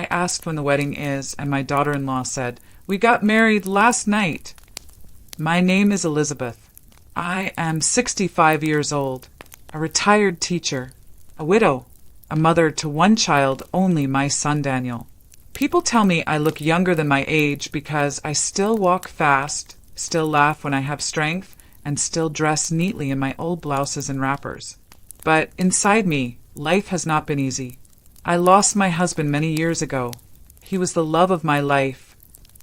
I asked when the wedding is, and my daughter-in-law said, "We got married last night." My name is Elizabeth. I am 65 years old, a retired teacher, a widow, a mother to one child, only my son Daniel. People tell me I look younger than my age because I still walk fast, still laugh when I have strength, and still dress neatly in my old blouses and wrappers. But inside me, life has not been easy. I lost my husband many years ago. He was the love of my life,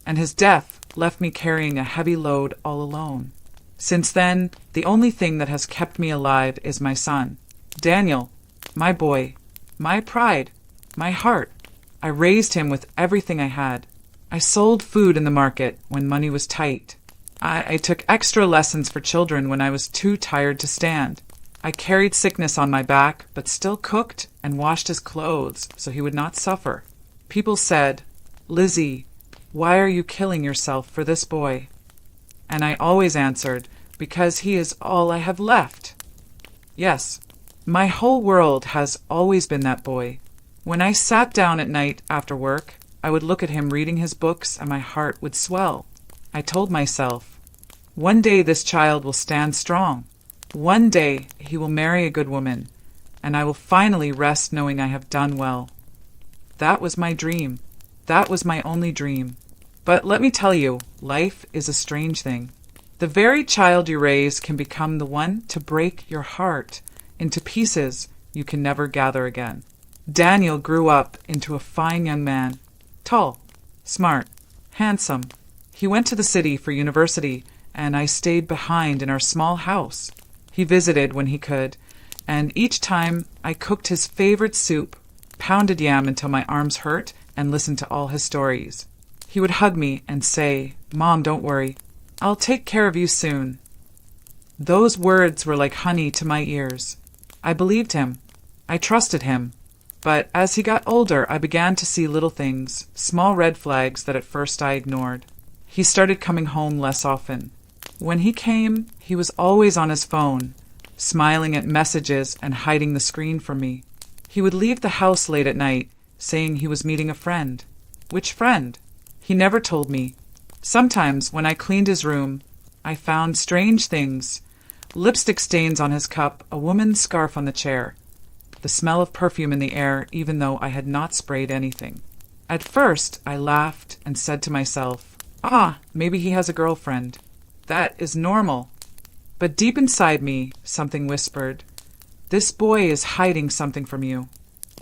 and his death left me carrying a heavy load all alone. Since then, the only thing that has kept me alive is my son, Daniel, my boy, my pride, my heart. I raised him with everything I had. I sold food in the market when money was tight. I took extra lessons for children when I was too tired to stand. I carried sickness on my back, but still cooked and washed his clothes so he would not suffer. People said, "Lizzie, why are you killing yourself for this boy?" And I always answered, "Because he is all I have left." Yes, my whole world has always been that boy. When I sat down at night after work, I would look at him reading his books and my heart would swell. I told myself, one day this child will stand strong. One day he will marry a good woman, and I will finally rest knowing I have done well. That was my dream. That was my only dream. But let me tell you, life is a strange thing. The very child you raise can become the one to break your heart into pieces you can never gather again. Daniel grew up into a fine young man, tall, smart, handsome. He went to the city for university, and I stayed behind in our small house. He visited when he could, and each time I cooked his favorite soup, pounded yam until my arms hurt, and listened to all his stories. He would hug me and say, "Mom, don't worry. I'll take care of you soon." Those words were like honey to my ears. I believed him. I trusted him. But as he got older, I began to see little things, small red flags that at first I ignored. He started coming home less often. When he came, he was always on his phone, smiling at messages and hiding the screen from me. He would leave the house late at night, saying he was meeting a friend. Which friend? He never told me. Sometimes, when I cleaned his room, I found strange things. Lipstick stains on his cup, a woman's scarf on the chair, the smell of perfume in the air, even though I had not sprayed anything. At first, I laughed and said to myself, maybe he has a girlfriend. That is normal. But deep inside me, something whispered, "This boy is hiding something from you."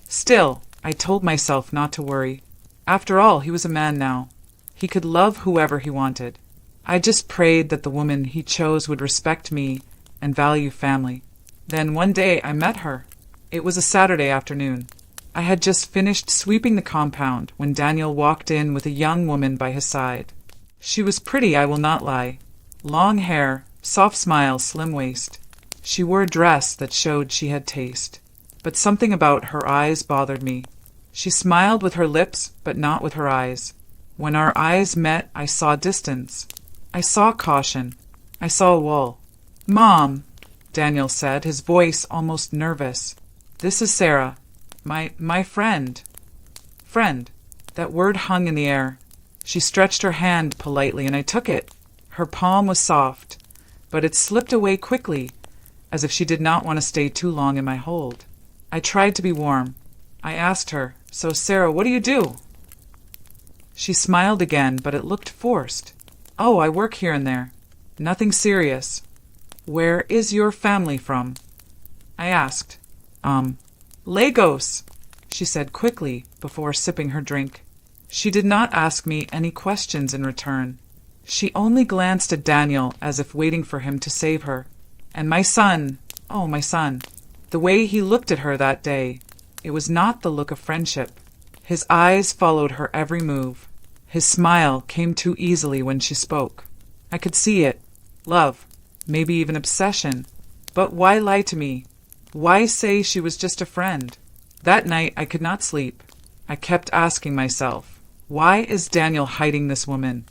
Still, I told myself not to worry. After all, he was a man now. He could love whoever he wanted. I just prayed that the woman he chose would respect me and value family. Then one day I met her. It was a Saturday afternoon. I had just finished sweeping the compound when Daniel walked in with a young woman by his side. She was pretty, I will not lie. Long hair, soft smile, slim waist. She wore a dress that showed she had taste. But something about her eyes bothered me. She smiled with her lips, but not with her eyes. When our eyes met, I saw distance. I saw caution. I saw a wall. "Mom," Daniel said, his voice almost nervous. "This is Sarah. My friend." Friend. That word hung in the air. She stretched her hand politely, and I took it. Her palm was soft, but it slipped away quickly, as if she did not want to stay too long in my hold. I tried to be warm. I asked her, "So, Sarah, what do you do?" She smiled again, but it looked forced. "Oh, I work here and there. Nothing serious." "Where is your family from?" I asked. "Lagos," she said quickly before sipping her drink. She did not ask me any questions in return. She only glanced at Daniel as if waiting for him to save her. And my son, my son, the way he looked at her that day, it was not the look of friendship. His eyes followed her every move. His smile came too easily when she spoke. I could see it. Love, maybe even obsession. But why lie to me? Why say she was just a friend? That night I could not sleep. I kept asking myself, why is Daniel hiding this woman?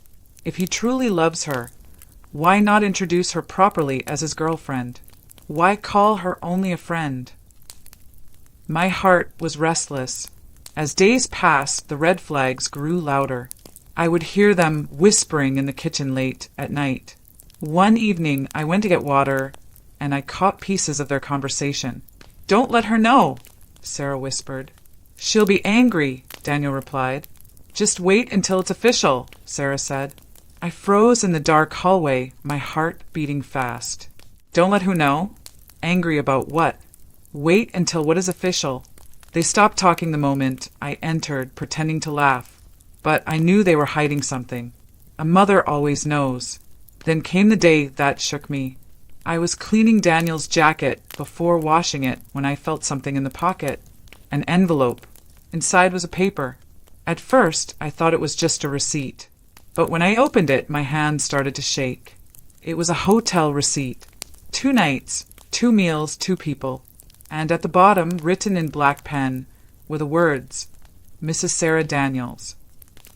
If he truly loves her, why not introduce her properly as his girlfriend? Why call her only a friend? My heart was restless, As days passed, the red flags grew louder. I would hear them whispering in the kitchen late at night. One evening, I went to get water, and I caught pieces of their conversation. "Don't let her know," Sarah whispered. "She'll be angry," Daniel replied. "Just wait until it's official," Sarah said. I froze in the dark hallway, my heart beating fast. Don't let who know? Angry about what? Wait until what is official. They stopped talking the moment I entered, pretending to laugh. But I knew they were hiding something. A mother always knows. Then came the day that shook me. I was cleaning Daniel's jacket before washing it when I felt something in the pocket. An envelope. Inside was a paper. At first, I thought it was just a receipt. But when I opened it, my hand started to shake. It was a hotel receipt. 2 nights, 2 meals, 2 people. And at the bottom, written in black pen, were the words, Mrs. Sarah Daniels.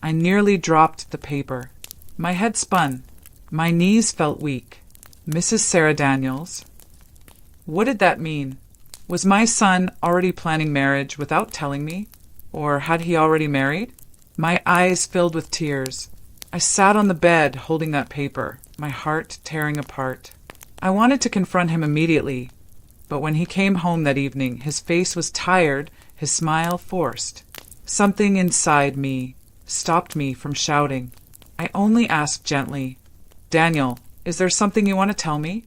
I nearly dropped the paper. My head spun. My knees felt weak. Mrs. Sarah Daniels? What did that mean? Was my son already planning marriage without telling me? Or had he already married? My eyes filled with tears. I sat on the bed holding that paper, my heart tearing apart. I wanted to confront him immediately, but when he came home that evening, his face was tired, his smile forced. Something inside me stopped me from shouting. I only asked gently, "Daniel, is there something you want to tell me?"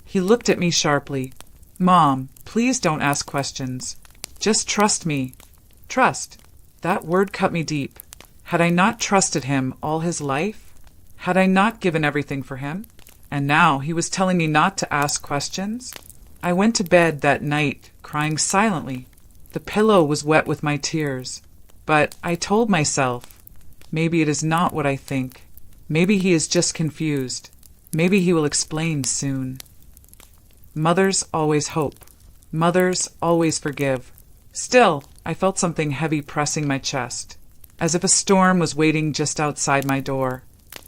He looked at me sharply. "Mom, please don't ask questions. Just trust me." Trust. That word cut me deep. Had I not trusted him all his life? Had I not given everything for him? And now he was telling me not to ask questions? I went to bed that night, crying silently. The pillow was wet with my tears. But I told myself, maybe it is not what I think. Maybe he is just confused. Maybe he will explain soon. Mothers always hope. Mothers always forgive. Still, I felt something heavy pressing my chest, as if a storm was waiting just outside my door.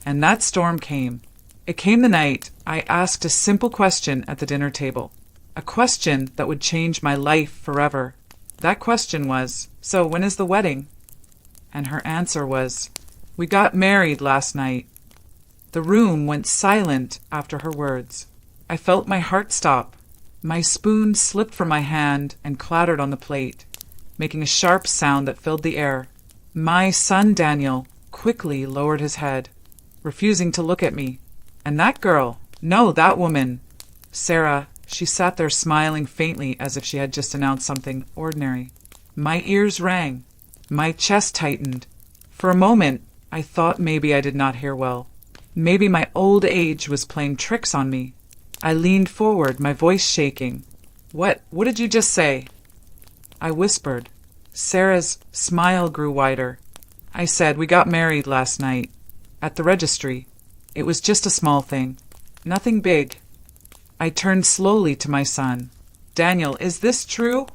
And that storm came. It came the night I asked a simple question at the dinner table. A question that would change my life forever. That question was, "So when is the wedding?" And her answer was, "We got married last night." The room went silent after her words. I felt my heart stop. My spoon slipped from my hand and clattered on the plate, making a sharp sound that filled the air. My son Daniel quickly lowered his head, refusing to look at me. And that girl, no, that woman, Sarah, she sat there smiling faintly as if she had just announced something ordinary. My ears rang. My chest tightened. For a moment, I thought maybe I did not hear well. Maybe my old age was playing tricks on me. I leaned forward, my voice shaking. What did you just say?" I whispered. Sarah's smile grew wider. I said, "We got married last night. At the registry. It was just a small thing. Nothing big." I turned slowly to my son. "Daniel, is this true?"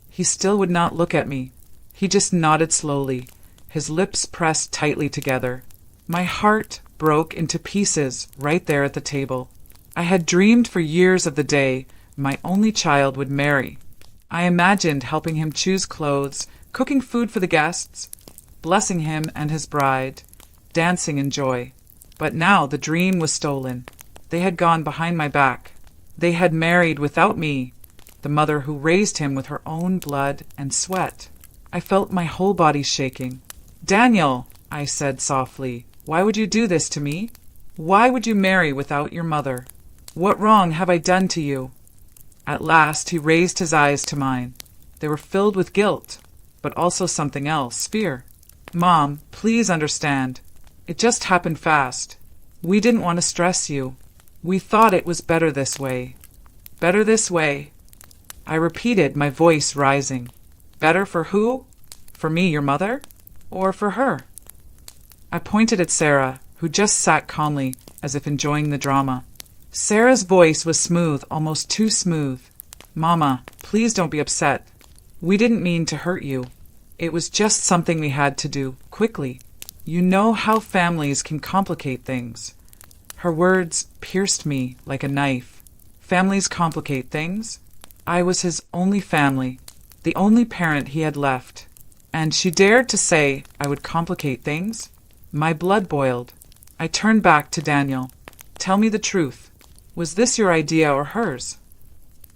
He still would not look at me. He just nodded slowly, his lips pressed tightly together. My heart broke into pieces right there at the table. I had dreamed for years of the day my only child would marry. I imagined helping him choose clothes, cooking food for the guests, blessing him and his bride, dancing in joy. But now the dream was stolen. They had gone behind my back. They had married without me, the mother who raised him with her own blood and sweat. I felt my whole body shaking. "Daniel," I said softly, "why would you do this to me? Why would you marry without your mother? What wrong have I done to you?" At last he raised his eyes to mine. They were filled with guilt, but also something else, fear. "Mom, please understand. It just happened fast. We didn't want to stress you. We thought it was better this way." "Better this way," I repeated, my voice rising. "Better for who? For me, your mother? Or for her?" I pointed at Sarah, who just sat calmly, as if enjoying the drama. Sarah's voice was smooth, almost too smooth. "Mama, please don't be upset. We didn't mean to hurt you. It was just something we had to do, quickly. You know how families can complicate things." Her words pierced me like a knife. Families complicate things? I was his only family, the only parent he had left. And she dared to say I would complicate things? My blood boiled. I turned back to Daniel. Tell me the truth. Was this your idea or hers?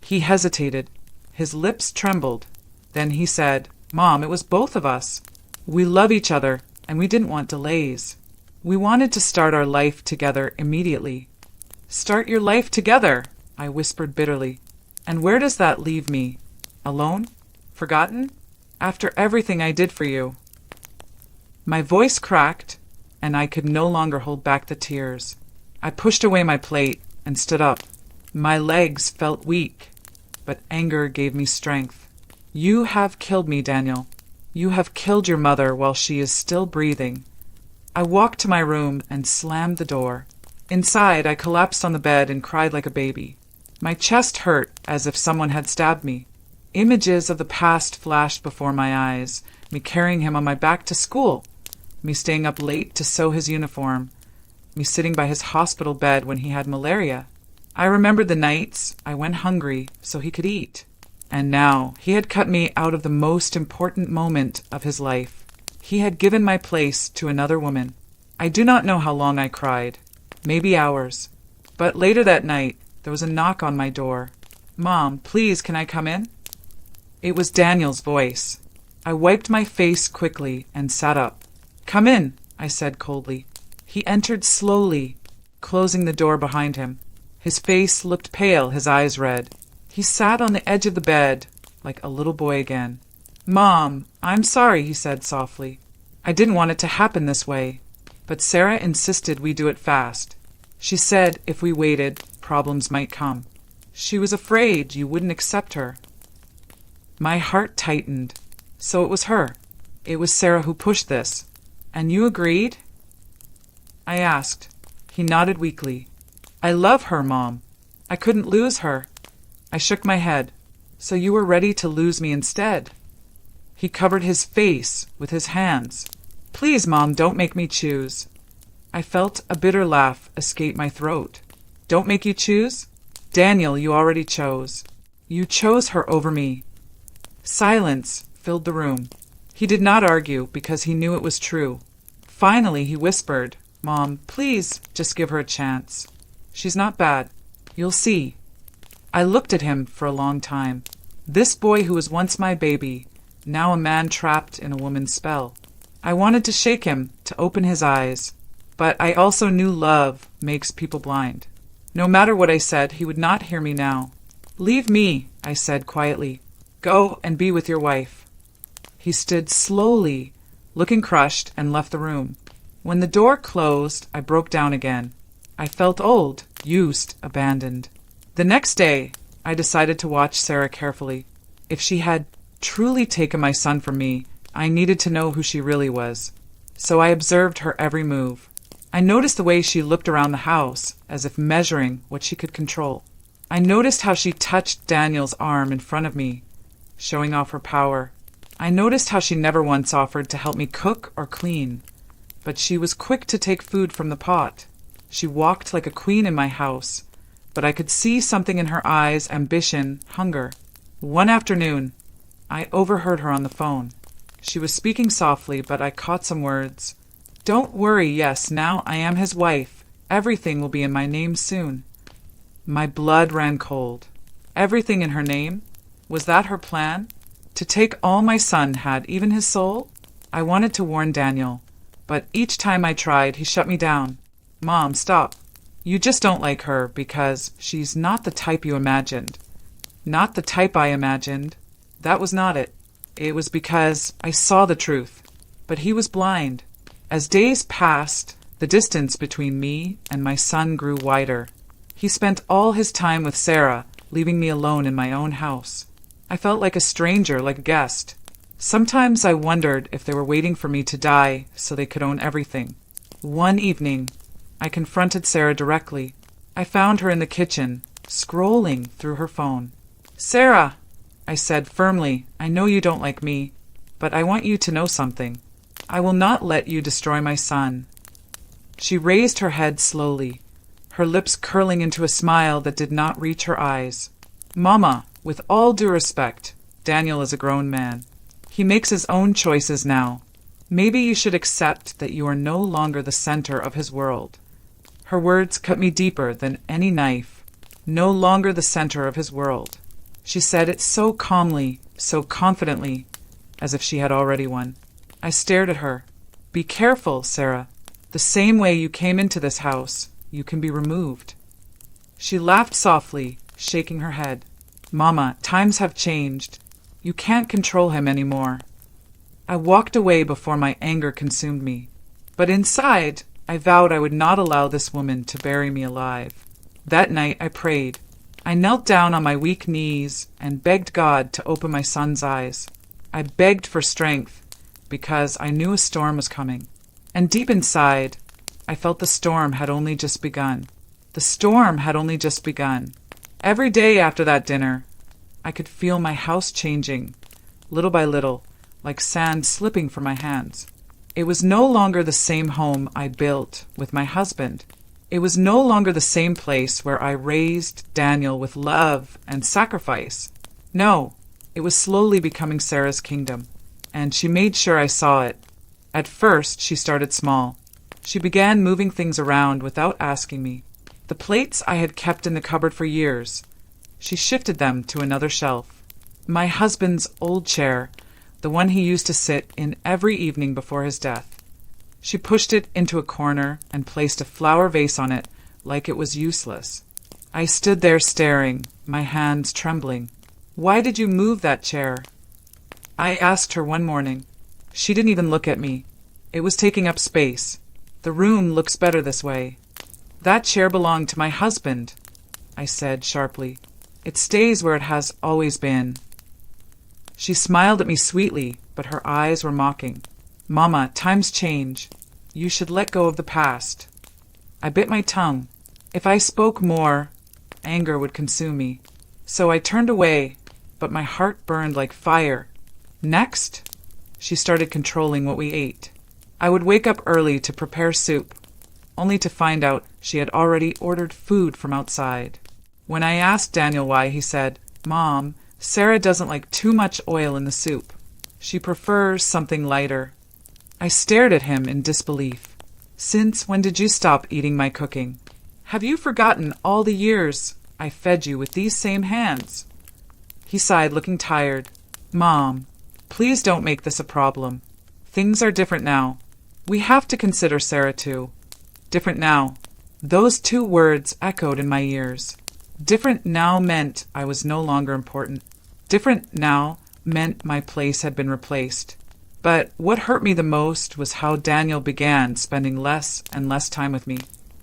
He hesitated. His lips trembled. Then he said, Mom, it was both of us. We love each other, and we didn't want delays. We wanted to start our life together immediately. Start your life together, I whispered bitterly. And where does that leave me? Alone? Forgotten? After everything I did for you. My voice cracked, and I could no longer hold back the tears. I pushed away my plate and stood up. My legs felt weak, but anger gave me strength. You have killed me, Daniel. You have killed your mother while she is still breathing. I walked to my room and slammed the door. Inside, I collapsed on the bed and cried like a baby. My chest hurt as if someone had stabbed me. Images of the past flashed before my eyes, me carrying him on my back to school, me staying up late to sew his uniform, me sitting by his hospital bed when he had malaria. I remembered the nights I went hungry so he could eat. And now he had cut me out of the most important moment of his life. He had given my place to another woman. I do not know how long I cried, maybe hours. But later that night, there was a knock on my door. Mom, please, can I come in? It was Daniel's voice. I wiped my face quickly and sat up. Come in, I said coldly. He entered slowly, closing the door behind him. His face looked pale, his eyes red. He sat on the edge of the bed, like a little boy again. Mom, I'm sorry, he said softly. I didn't want it to happen this way. But Sarah insisted we do it fast. She said if we waited, problems might come. She was afraid you wouldn't accept her. My heart tightened. So it was her. It was Sarah who pushed this. And you agreed? I asked. He nodded weakly. I love her, Mom. I couldn't lose her. I shook my head. So you were ready to lose me instead? He covered his face with his hands. Please, Mom, don't make me choose. I felt a bitter laugh escape my throat. Don't make you choose? Daniel, you already chose. You chose her over me. Silence filled the room. He did not argue because he knew it was true. Finally, he whispered, Mom, please just give her a chance. She's not bad. You'll see. I looked at him for a long time. This boy who was once my baby, now a man trapped in a woman's spell. I wanted to shake him, to open his eyes. But I also knew love makes people blind. No matter what I said, he would not hear me now. Leave me, I said quietly. Go and be with your wife. He stood slowly, looking crushed, and left the room. When the door closed, I broke down again. I felt old, used, abandoned. The next day, I decided to watch Sarah carefully. If she had truly taken my son from me, I needed to know who she really was. So I observed her every move. I noticed the way she looked around the house, as if measuring what she could control. I noticed how she touched Daniel's arm in front of me, showing off her power. I noticed how she never once offered to help me cook or clean, but she was quick to take food from the pot. She walked like a queen in my house, but I could see something in her eyes, ambition, hunger. One afternoon, I overheard her on the phone. She was speaking softly, but I caught some words. Don't worry, yes, now I am his wife. Everything will be in my name soon. My blood ran cold. Everything in her name? Was that her plan? To take all my son had, even his soul? I wanted to warn Daniel, but each time I tried, he shut me down. Mom, stop. You just don't like her because she's not the type you imagined. Not the type I imagined. That was not it. It was because I saw the truth. But he was blind. As days passed, the distance between me and my son grew wider. He spent all his time with Sarah, leaving me alone in my own house. I felt like a stranger, like a guest. Sometimes I wondered if they were waiting for me to die so they could own everything. One evening, I confronted Sarah directly. I found her in the kitchen, scrolling through her phone. Sarah, I said firmly, I know you don't like me, but I want you to know something. I will not let you destroy my son. She raised her head slowly, her lips curling into a smile that did not reach her eyes. Mama, with all due respect, Daniel is a grown man. He makes his own choices now. Maybe you should accept that you are no longer the center of his world. Her words cut me deeper than any knife. No longer the center of his world. She said it so calmly, so confidently, as if she had already won. I stared at her. Be careful, Sarah. The same way you came into this house, you can be removed. She laughed softly, shaking her head. Mama, times have changed. You can't control him anymore. I walked away before my anger consumed me. But inside, I vowed I would not allow this woman to bury me alive. That night I prayed. I knelt down on my weak knees and begged God to open my son's eyes. I begged for strength because I knew a storm was coming. And deep inside, I felt the storm had only just begun. The storm had only just begun. Every day after that dinner, I could feel my house changing, little by little, like sand slipping from my hands. It was no longer the same home I built with my husband. It was no longer the same place where I raised Daniel with love and sacrifice. No, it was slowly becoming Sarah's kingdom, and she made sure I saw it. At first, she started small. She began moving things around without asking me. The plates I had kept in the cupboard for years, she shifted them to another shelf. My husband's old chair, the one he used to sit in every evening before his death. She pushed it into a corner and placed a flower vase on it like it was useless. I stood there staring, my hands trembling. Why did you move that chair? I asked her one morning. She didn't even look at me. It was taking up space. The room looks better this way. That chair belonged to my husband, I said sharply. It stays where it has always been. She smiled at me sweetly, but her eyes were mocking. Mama, times change. You should let go of the past. I bit my tongue. If I spoke more, anger would consume me. So I turned away, but my heart burned like fire. Next, she started controlling what we ate. I would wake up early to prepare soup, only to find out she had already ordered food from outside. When I asked Daniel why, he said, Mom, Sarah doesn't like too much oil in the soup. She prefers something lighter. I stared at him in disbelief. Since when did you stop eating my cooking? Have you forgotten all the years I fed you with these same hands? He sighed, looking tired. Mom, please don't make this a problem. Things are different now. We have to consider Sarah too. Different now. Those two words echoed in my ears. Different now meant I was no longer important. Different now meant my place had been replaced. But what hurt me the most was how Daniel began spending less and less time with me.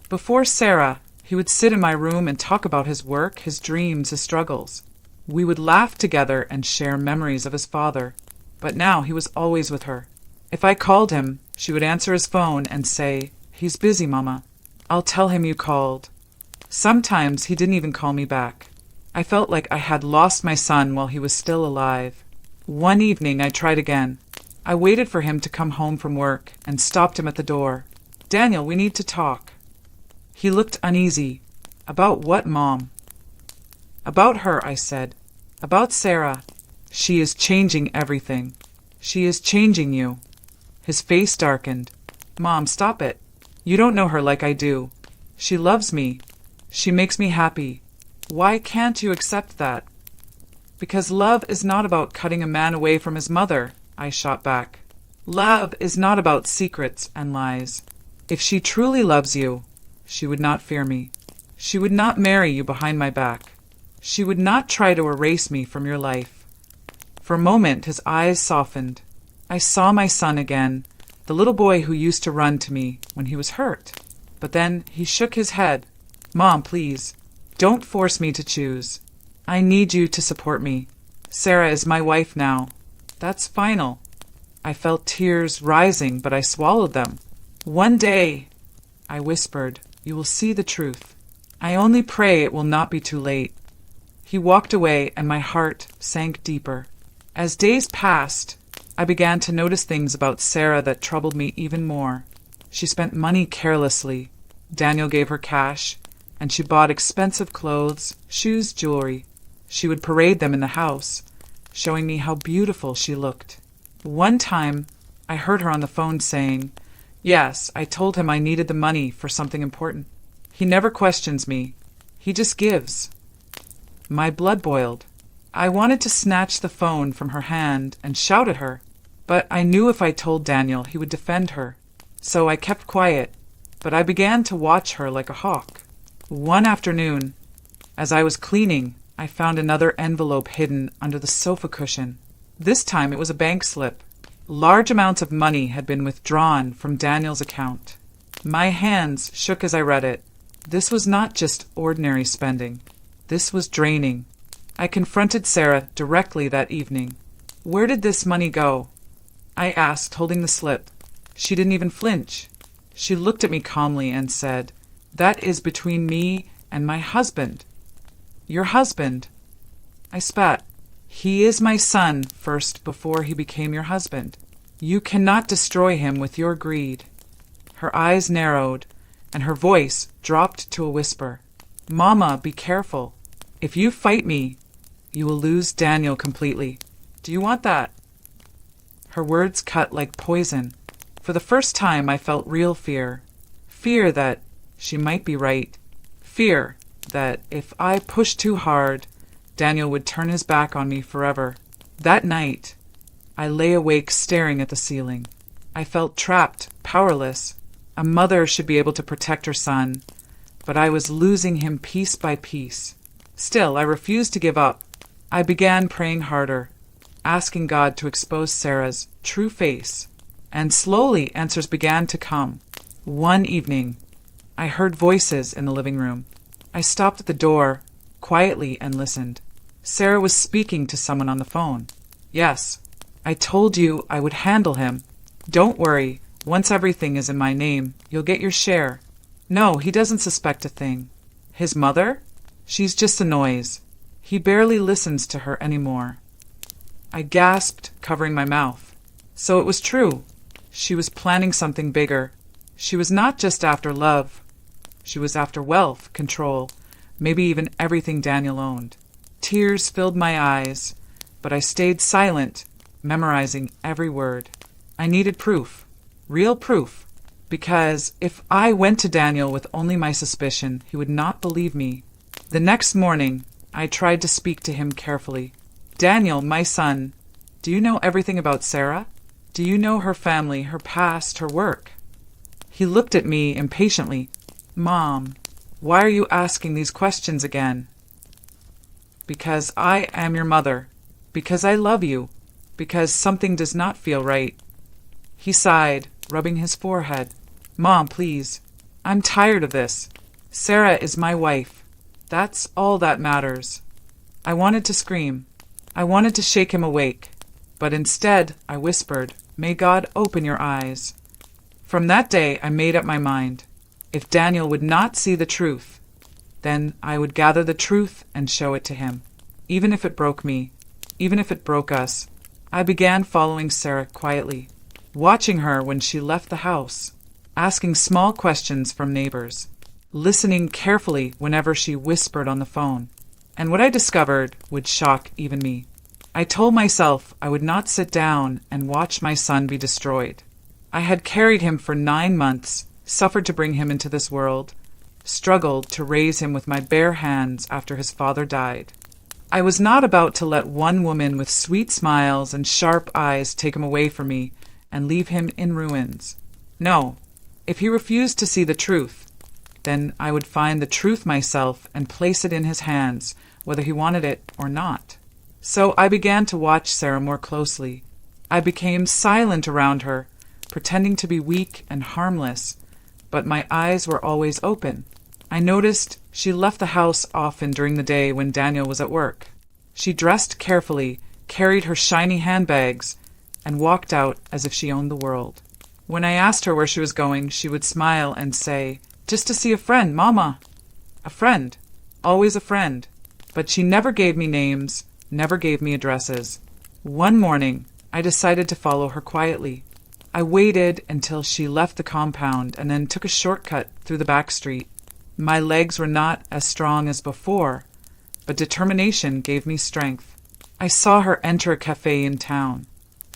Before Sarah, he would sit in my room and talk about his work, his dreams, his struggles. We would laugh together and share memories of his father. But now he was always with her. If I called him, she would answer his phone and say, He's busy, Mama. I'll tell him you called. Sometimes he didn't even call me back. I felt like I had lost my son while he was still alive. One evening I tried again. I waited for him to come home from work and stopped him at the door. Daniel, we need to talk. He looked uneasy. About what, Mom? About her, I said. About Sarah. She is changing everything. She is changing you. His face darkened. Mom, stop it. You don't know her like I do. She loves me. She makes me happy. Why can't you accept that? Because love is not about cutting a man away from his mother, I shot back. Love is not about secrets and lies. If she truly loves you, she would not fear me. She would not marry you behind my back. She would not try to erase me from your life. For a moment his eyes softened. I saw my son again, the little boy who used to run to me when he was hurt. But then he shook his head. Mom, please, don't force me to choose. I need you to support me. Sarah is my wife now. That's final. I felt tears rising, but I swallowed them. One day, I whispered, you will see the truth. I only pray it will not be too late. He walked away, and my heart sank deeper. As days passed, I began to notice things about Sarah that troubled me even more. She spent money carelessly. Daniel gave her cash, and she bought expensive clothes, shoes, jewelry. She would parade them in the house, showing me how beautiful she looked. One time, I heard her on the phone saying, "Yes, I told him I needed the money for something important. He never questions me. He just gives." My blood boiled. I wanted to snatch the phone from her hand and shout at her, but I knew if I told Daniel, he would defend her. So I kept quiet, but I began to watch her like a hawk. One afternoon, as I was cleaning, I found another envelope hidden under the sofa cushion. This time it was a bank slip. Large amounts of money had been withdrawn from Daniel's account. My hands shook as I read it. This was not just ordinary spending. This was draining. I confronted Sarah directly that evening. "Where did this money go?" I asked, holding the slip. She didn't even flinch. She looked at me calmly and said, "That is between me and my husband." "Your husband?" I spat. "He is my son first before he became your husband. You cannot destroy him with your greed." Her eyes narrowed, and her voice dropped to a whisper. "Mama, be careful. If you fight me, you will lose Daniel completely. Do you want that?" Her words cut like poison. For the first time, I felt real fear. Fear that she might be right. Fear that if I pushed too hard, Daniel would turn his back on me forever. That night, I lay awake staring at the ceiling. I felt trapped, powerless. A mother should be able to protect her son, but I was losing him piece by piece. Still, I refused to give up. I began praying harder, asking God to expose Sarah's true face, and slowly answers began to come. One evening, I heard voices in the living room. I stopped at the door, quietly, and listened. Sarah was speaking to someone on the phone. "Yes, I told you I would handle him. Don't worry, once everything is in my name, you'll get your share. No, he doesn't suspect a thing. His mother? She's just a noise. He barely listens to her anymore." I gasped, covering my mouth. So it was true. She was planning something bigger. She was not just after love. She was after wealth, control, maybe even everything Daniel owned. Tears filled my eyes, but I stayed silent, memorizing every word. I needed proof, real proof, because if I went to Daniel with only my suspicion, he would not believe me. The next morning, I tried to speak to him carefully. "Daniel, my son, do you know everything about Sarah? Do you know her family, her past, her work?" He looked at me impatiently. "Mom, why are you asking these questions again?" "Because I am your mother. Because I love you. Because something does not feel right." He sighed, rubbing his forehead. "Mom, please. I'm tired of this. Sarah is my wife. That's all that matters." I wanted to scream. I wanted to shake him awake. But instead, I whispered, "May God open your eyes." From that day, I made up my mind. If Daniel would not see the truth, then I would gather the truth and show it to him. Even if it broke me, even if it broke us. I began following Sarah quietly, watching her when she left the house, asking small questions from neighbors, listening carefully whenever she whispered on the phone. And what I discovered would shock even me. I told myself I would not sit down and watch my son be destroyed. I had carried him for 9 months, suffered to bring him into this world, struggled to raise him with my bare hands after his father died. I was not about to let one woman with sweet smiles and sharp eyes take him away from me and leave him in ruins. No, if he refused to see the truth, then I would find the truth myself and place it in his hands, whether he wanted it or not. So I began to watch Sarah more closely. I became silent around her, pretending to be weak and harmless, but my eyes were always open. I noticed she left the house often during the day when Daniel was at work. She dressed carefully, carried her shiny handbags, and walked out as if she owned the world. When I asked her where she was going, she would smile and say, "Just to see a friend, Mama." A friend. Always a friend. But she never gave me names, never gave me addresses. One morning, I decided to follow her quietly. I waited until she left the compound and then took a shortcut through the back street. My legs were not as strong as before, but determination gave me strength. I saw her enter a cafe in town.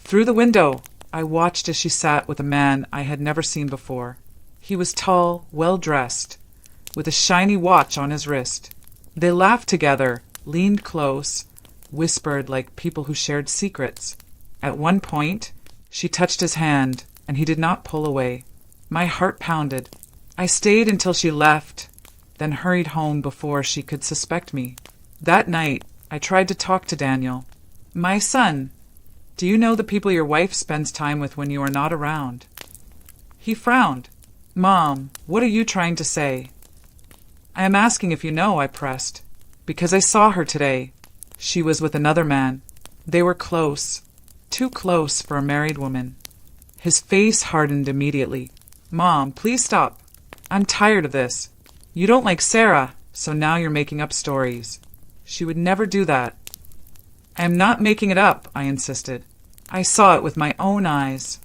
Through the window, I watched as she sat with a man I had never seen before. He was tall, well-dressed, with a shiny watch on his wrist. They laughed together, leaned close, whispered like people who shared secrets. At one point, she touched his hand, and he did not pull away. My heart pounded. I stayed until she left, then hurried home before she could suspect me. That night, I tried to talk to Daniel. "My son, do you know the people your wife spends time with when you are not around?" He frowned. "Mom, what are you trying to say?" "I am asking if you know," I pressed, "because I saw her today. She was with another man. They were close, too close for a married woman." His face hardened immediately. "Mom, please stop. I'm tired of this. You don't like Sarah, so now you're making up stories. She would never do that." "I am not making it up," I insisted. "I saw it with my own eyes."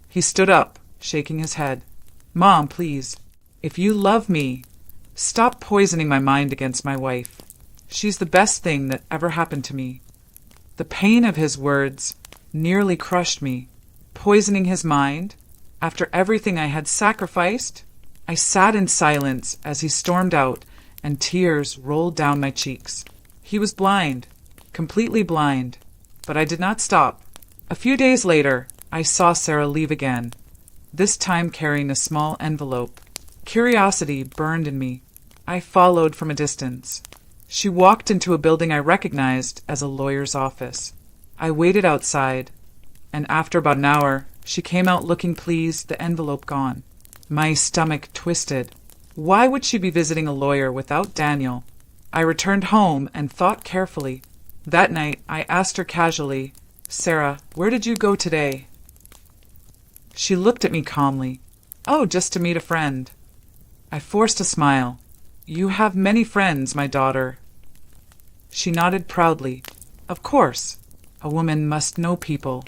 He stood up, shaking his head. "Mom, please, if you love me, stop poisoning my mind against my wife. She's the best thing that ever happened to me." The pain of his words nearly crushed me. Poisoning his mind? After everything I had sacrificed? I sat in silence as he stormed out, and tears rolled down my cheeks. He was blind, completely blind, but I did not stop. A few days later, I saw Sarah leave again, this time carrying a small envelope. Curiosity burned in me. I followed from a distance. She walked into a building I recognized as a lawyer's office. I waited outside, and after about an hour, she came out looking pleased, the envelope gone. My stomach twisted. Why would she be visiting a lawyer without Daniel? I returned home and thought carefully. That night, I asked her casually, "Sarah, where did you go today?" She looked at me calmly. "Oh, just to meet a friend." I forced a smile. "You have many friends, my daughter." She nodded proudly. Of course, a woman must know people.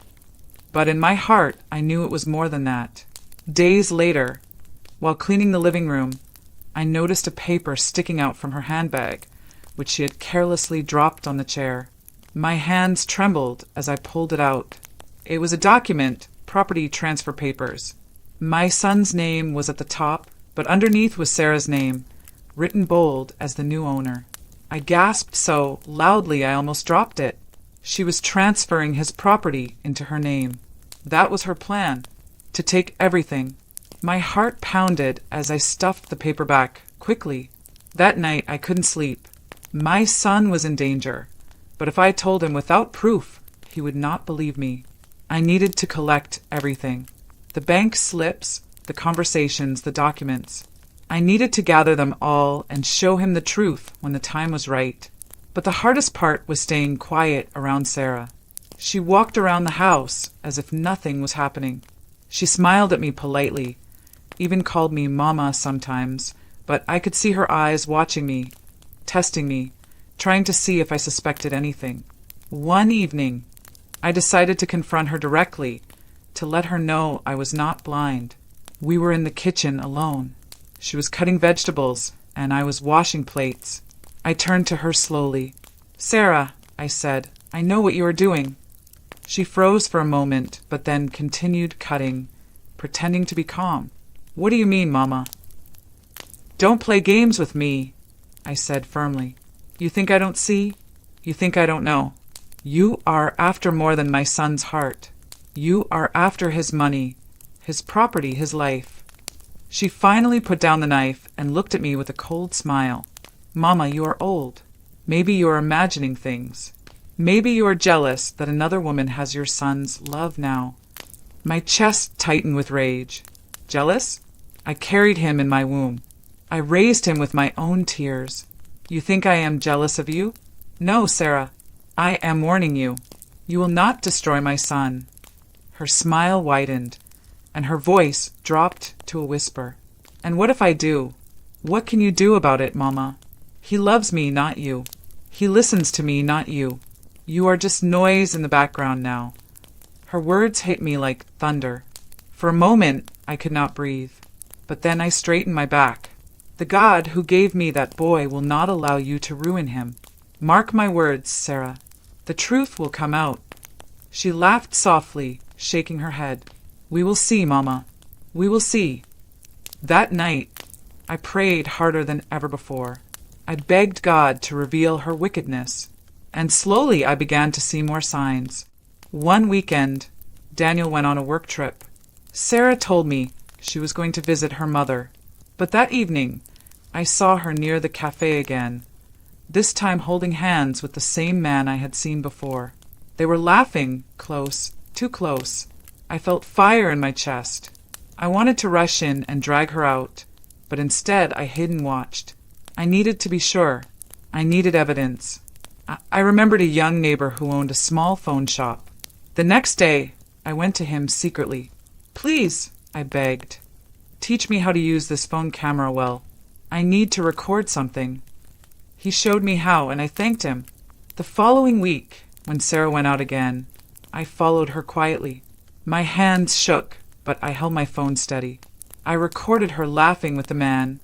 But in my heart, I knew it was more than that. Days later, while cleaning the living room, I noticed a paper sticking out from her handbag, which she had carelessly dropped on the chair. My hands trembled as I pulled it out. It was a document, property transfer papers. My son's name was at the top, but underneath was Sarah's name, written bold as the new owner. I gasped so loudly I almost dropped it. She was transferring his property into her name. That was her plan, to take everything. My heart pounded as I stuffed the paper back, quickly. That night I couldn't sleep. My son was in danger, but if I told him without proof, he would not believe me. I needed to collect everything. The bank slips, the conversations, the documents. I needed to gather them all and show him the truth when the time was right. But the hardest part was staying quiet around Sarah. She walked around the house as if nothing was happening. She smiled at me politely, even called me Mama sometimes, but I could see her eyes watching me, testing me, trying to see if I suspected anything. One evening, I decided to confront her directly, to let her know I was not blind. We were in the kitchen alone. She was cutting vegetables, and I was washing plates. I turned to her slowly. "Sarah," I said, "I know what you are doing." She froze for a moment, but then continued cutting, pretending to be calm. "What do you mean, Mama?" "Don't play games with me," I said firmly. "You think I don't see? You think I don't know? You are after more than my son's heart. You are after his money, his property, his life." She finally put down the knife and looked at me with a cold smile. "Mama, you are old. Maybe you are imagining things. Maybe you are jealous that another woman has your son's love now." My chest tightened with rage. Jealous? I carried him in my womb. I raised him with my own tears. You think I am jealous of you? No, Sarah. I am warning you. You will not destroy my son. Her smile widened, and her voice dropped to a whisper. And what if I do? What can you do about it, Mama? He loves me, not you. He listens to me, not you. You are just noise in the background now. Her words hit me like thunder. For a moment, I could not breathe. But then I straightened my back. The God who gave me that boy will not allow you to ruin him. Mark my words, Sarah. The truth will come out. She laughed softly, shaking her head. "We will see, Mama. We will see." That night, I prayed harder than ever before. I begged God to reveal her wickedness. And slowly I began to see more signs. One weekend, Daniel went on a work trip. Sarah told me she was going to visit her mother. But that evening, I saw her near the cafe again, this time holding hands with the same man I had seen before. They were laughing, close, too close. I felt fire in my chest. I wanted to rush in and drag her out, but instead I hid and watched. I needed to be sure. I needed evidence. I remembered a young neighbor who owned a small phone shop. The next day, I went to him secretly. "Please," I begged, "teach me how to use this phone camera well. I need to record something." He showed me how, and I thanked him. The following week, when Sarah went out again, I followed her quietly. My hands shook, but I held my phone steady. I recorded her laughing with the man,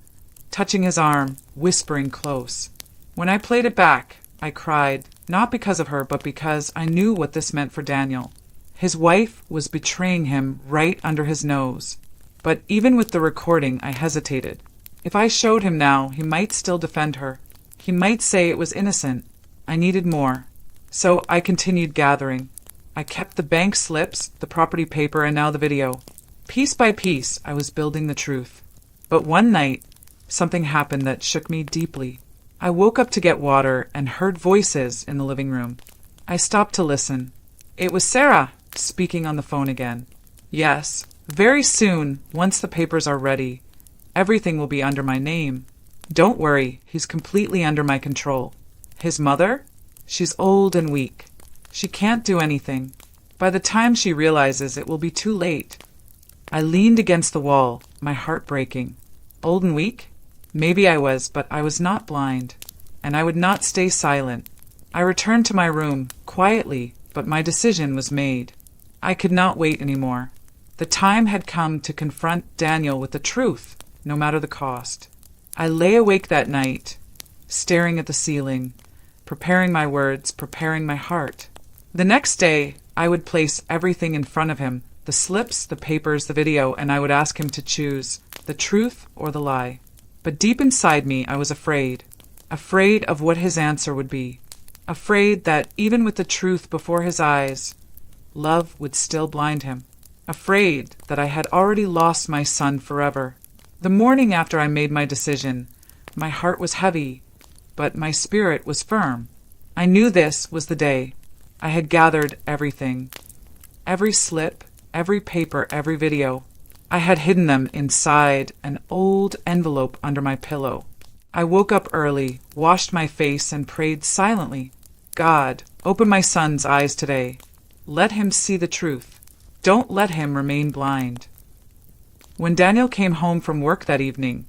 touching his arm, whispering close. When I played it back, I cried, not because of her, but because I knew what this meant for Daniel. His wife was betraying him right under his nose. But even with the recording, I hesitated. If I showed him now, he might still defend her. He might say it was innocent. I needed more. So I continued gathering. I kept the bank slips, the property paper, and now the video. Piece by piece, I was building the truth. But one night, something happened that shook me deeply. I woke up to get water and heard voices in the living room. I stopped to listen. It was Sarah, speaking on the phone again. "Yes, very soon, once the papers are ready, everything will be under my name. Don't worry, he's completely under my control. His mother? She's old and weak. She can't do anything. By the time she realizes, it will be too late." I leaned against the wall, my heart breaking. Old and weak? Maybe I was, but I was not blind. And I would not stay silent. I returned to my room, quietly, but my decision was made. I could not wait anymore. The time had come to confront Daniel with the truth, no matter the cost. I lay awake that night, staring at the ceiling, preparing my words, preparing my heart. The next day, I would place everything in front of him, the slips, the papers, the video, and I would ask him to choose the truth or the lie. But deep inside me, I was afraid of what his answer would be, afraid that even with the truth before his eyes, love would still blind him, afraid that I had already lost my son forever. The morning after I made my decision, my heart was heavy, but my spirit was firm. I knew this was the day. I had gathered everything. Every slip, every paper, every video. I had hidden them inside an old envelope under my pillow. I woke up early, washed my face, and prayed silently. "God, open my son's eyes today. Let him see the truth. Don't let him remain blind." When Daniel came home from work that evening,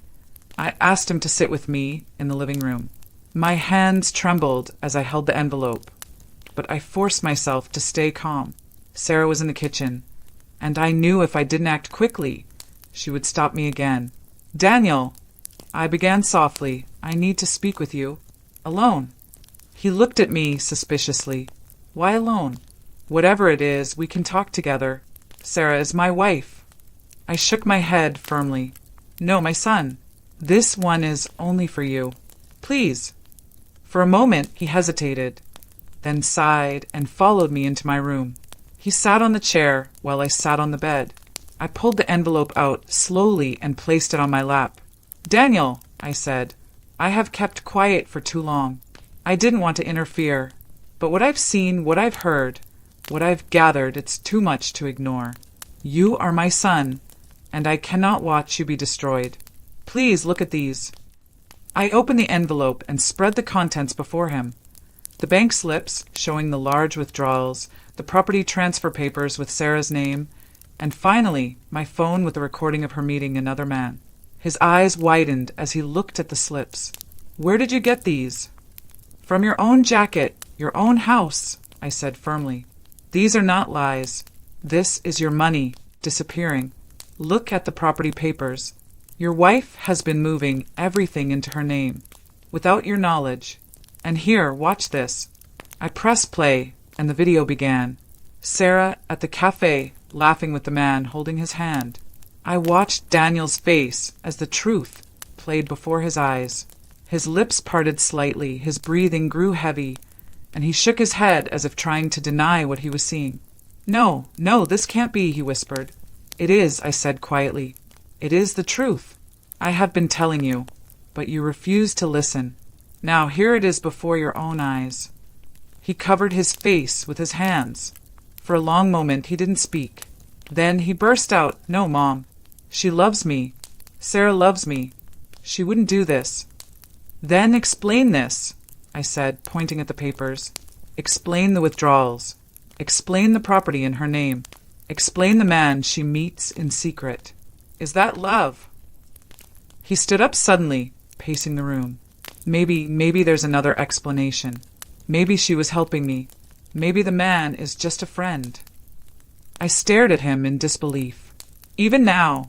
I asked him to sit with me in the living room. My hands trembled as I held the envelope, but I forced myself to stay calm. Sarah was in the kitchen, and I knew if I didn't act quickly, she would stop me again. "Daniel," I began softly, "I need to speak with you. Alone." He looked at me suspiciously. "Why alone?" "Whatever it is, we can talk together. Sarah is my wife." I shook my head firmly. "No, my son. This one is only for you. Please." For a moment he hesitated, then sighed and followed me into my room. He sat on the chair while I sat on the bed. I pulled the envelope out slowly and placed it on my lap. "Daniel," I said, "I have kept quiet for too long. I didn't want to interfere. But what I've seen, what I've heard, what I've gathered, it's too much to ignore. You are my son, and I cannot watch you be destroyed. Please look at these." I opened the envelope and spread the contents before him. The bank slips, showing the large withdrawals, the property transfer papers with Sarah's name, and finally, my phone with a recording of her meeting another man. His eyes widened as he looked at the slips. "Where did you get these?" "From your own jacket, your own house," I said firmly. "These are not lies. This is your money disappearing. Look at the property papers. Your wife has been moving everything into her name, without your knowledge. And here, watch this." I pressed play, and the video began. Sarah at the cafe, laughing with the man holding his hand. I watched Daniel's face as the truth played before his eyes. His lips parted slightly, his breathing grew heavy, and he shook his head as if trying to deny what he was seeing. No, this can't be, he whispered. It is, I said quietly. It is the truth. I have been telling you, but you refuse to listen. Now here it is before your own eyes. He covered his face with his hands. For a long moment he didn't speak. Then he burst out, No, Mom. She loves me. Sarah loves me. She wouldn't do this. Then explain this, I said, pointing at the papers. Explain the withdrawals. Explain the property in her name. Explain the man she meets in secret. Is that love? He stood up suddenly, pacing the room. Maybe there's another explanation. Maybe she was helping me. Maybe the man is just a friend. I stared at him in disbelief. Even now,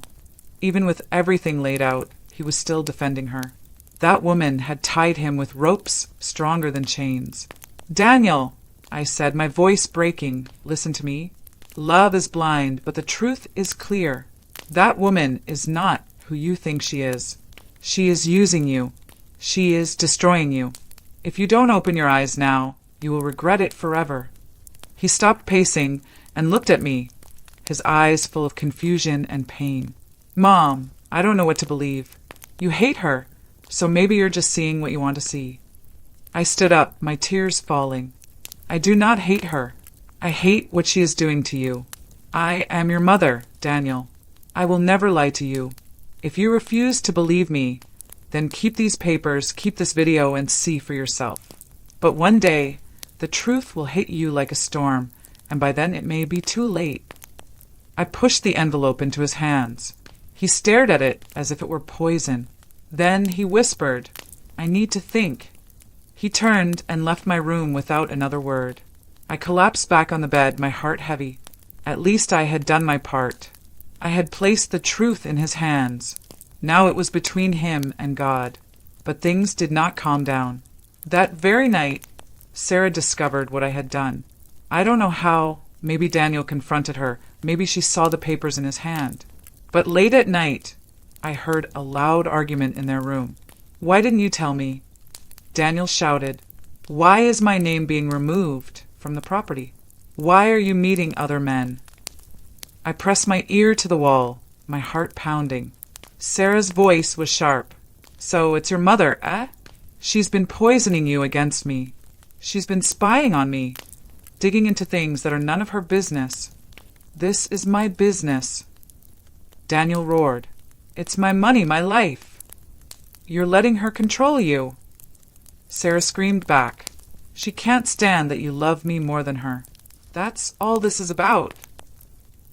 even with everything laid out, he was still defending her. That woman had tied him with ropes stronger than chains. Daniel, I said, my voice breaking, listen to me. Love is blind, but the truth is clear. That woman is not who you think she is. She is using you. She is destroying you. If you don't open your eyes now, you will regret it forever. He stopped pacing and looked at me, his eyes full of confusion and pain. Mom, I don't know what to believe. You hate her, so maybe you're just seeing what you want to see. I stood up, my tears falling. I do not hate her. I hate what she is doing to you. I am your mother, Daniel. I will never lie to you. If you refuse to believe me, then keep these papers, keep this video, and see for yourself. But one day, the truth will hit you like a storm, and by then it may be too late. I pushed the envelope into his hands. He stared at it as if it were poison. Then he whispered, I need to think. He turned and left my room without another word. I collapsed back on the bed, my heart heavy. At least I had done my part. I had placed the truth in his hands. Now it was between him and God. But things did not calm down. That very night, Sarah discovered what I had done. I don't know how. Maybe Daniel confronted her. Maybe she saw the papers in his hand. But late at night, I heard a loud argument in their room. Why didn't you tell me? Daniel shouted, Why is my name being removed from the property? Why are you meeting other men? I pressed my ear to the wall, my heart pounding. Sarah's voice was sharp. So it's your mother, eh? She's been poisoning you against me. She's been spying on me, digging into things that are none of her business. This is my business. Daniel roared. It's my money, my life. You're letting her control you. Sarah screamed back. She can't stand that you love me more than her. That's all this is about.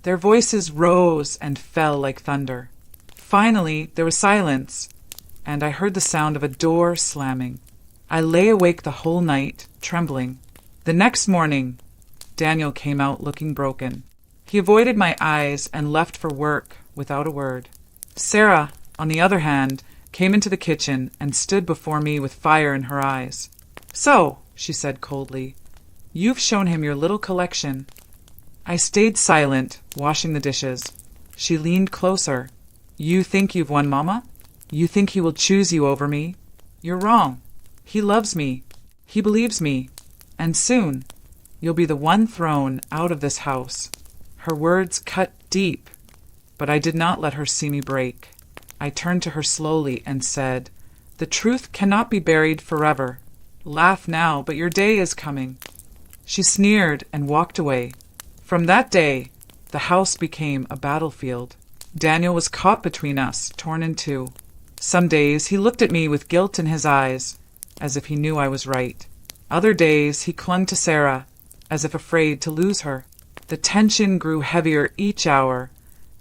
Their voices rose and fell like thunder. Finally, there was silence, and I heard the sound of a door slamming. I lay awake the whole night, trembling. The next morning, Daniel came out looking broken. He avoided my eyes and left for work without a word. Sarah, on the other hand, came into the kitchen and stood before me with fire in her eyes. So, she said coldly, you've shown him your little collection. I stayed silent, washing the dishes. She leaned closer. You think you've won, Mama? You think he will choose you over me? You're wrong. He loves me. He believes me. And soon, you'll be the one thrown out of this house. Her words cut deep, but I did not let her see me break. I turned to her slowly and said, The truth cannot be buried forever. Laugh now, but your day is coming. She sneered and walked away. From that day, the house became a battlefield. Daniel was caught between us, torn in two. Some days he looked at me with guilt in his eyes, as if he knew I was right. Other days he clung to Sarah, as if afraid to lose her. The tension grew heavier each hour,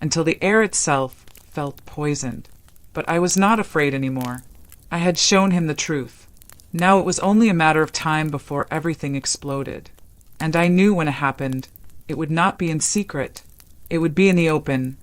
until the air itself felt poisoned. But I was not afraid anymore. I had shown him the truth. Now it was only a matter of time before everything exploded. And I knew when it happened, it would not be in secret. It would be in the open,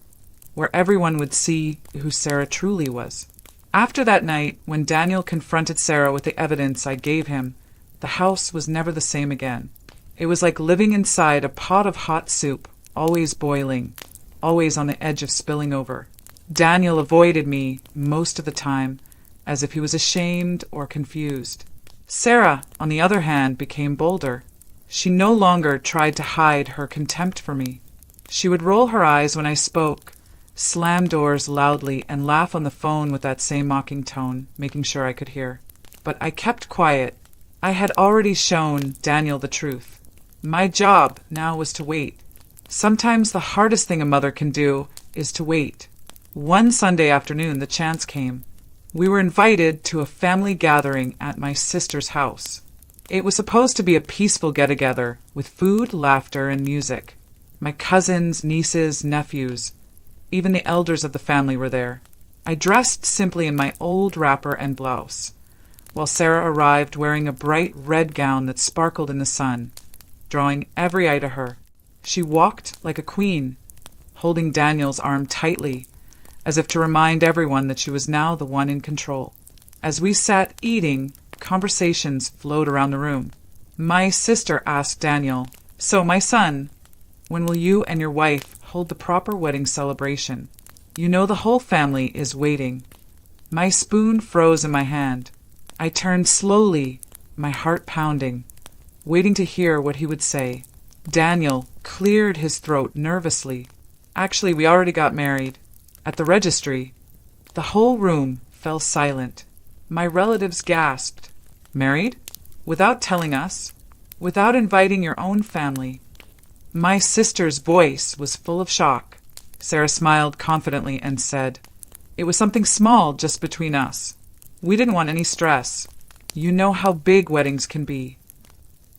where everyone would see who Sarah truly was. After that night, when Daniel confronted Sarah with the evidence I gave him, the house was never the same again. It was like living inside a pot of hot soup, always boiling, always on the edge of spilling over. Daniel avoided me most of the time, as if he was ashamed or confused. Sarah, on the other hand, became bolder. She no longer tried to hide her contempt for me. She would roll her eyes when I spoke, slam doors loudly, and laugh on the phone with that same mocking tone, making sure I could hear. But I kept quiet. I had already shown Daniel the truth. My job now was to wait. Sometimes the hardest thing a mother can do is to wait. One Sunday afternoon, the chance came. We were invited to a family gathering at my sister's house. It was supposed to be a peaceful get-together with food, laughter, and music. My cousins, nieces, nephews, even the elders of the family were there. I dressed simply in my old wrapper and blouse, while Sarah arrived wearing a bright red gown that sparkled in the sun, drawing every eye to her. She walked like a queen, holding Daniel's arm tightly, as if to remind everyone that she was now the one in control. As we sat eating, conversations flowed around the room. My sister asked Daniel, "So, my son, when will you and your wife hold the proper wedding celebration? You know the whole family is waiting." My spoon froze in my hand. I turned slowly, my heart pounding, waiting to hear what he would say. Daniel cleared his throat nervously. "Actually, we already got married. At the registry." The whole room fell silent. My relatives gasped. "Married? Without telling us? Without inviting your own family?" My sister's voice was full of shock. Sarah smiled confidently and said, "It was something small just between us. We didn't want any stress. You know how big weddings can be."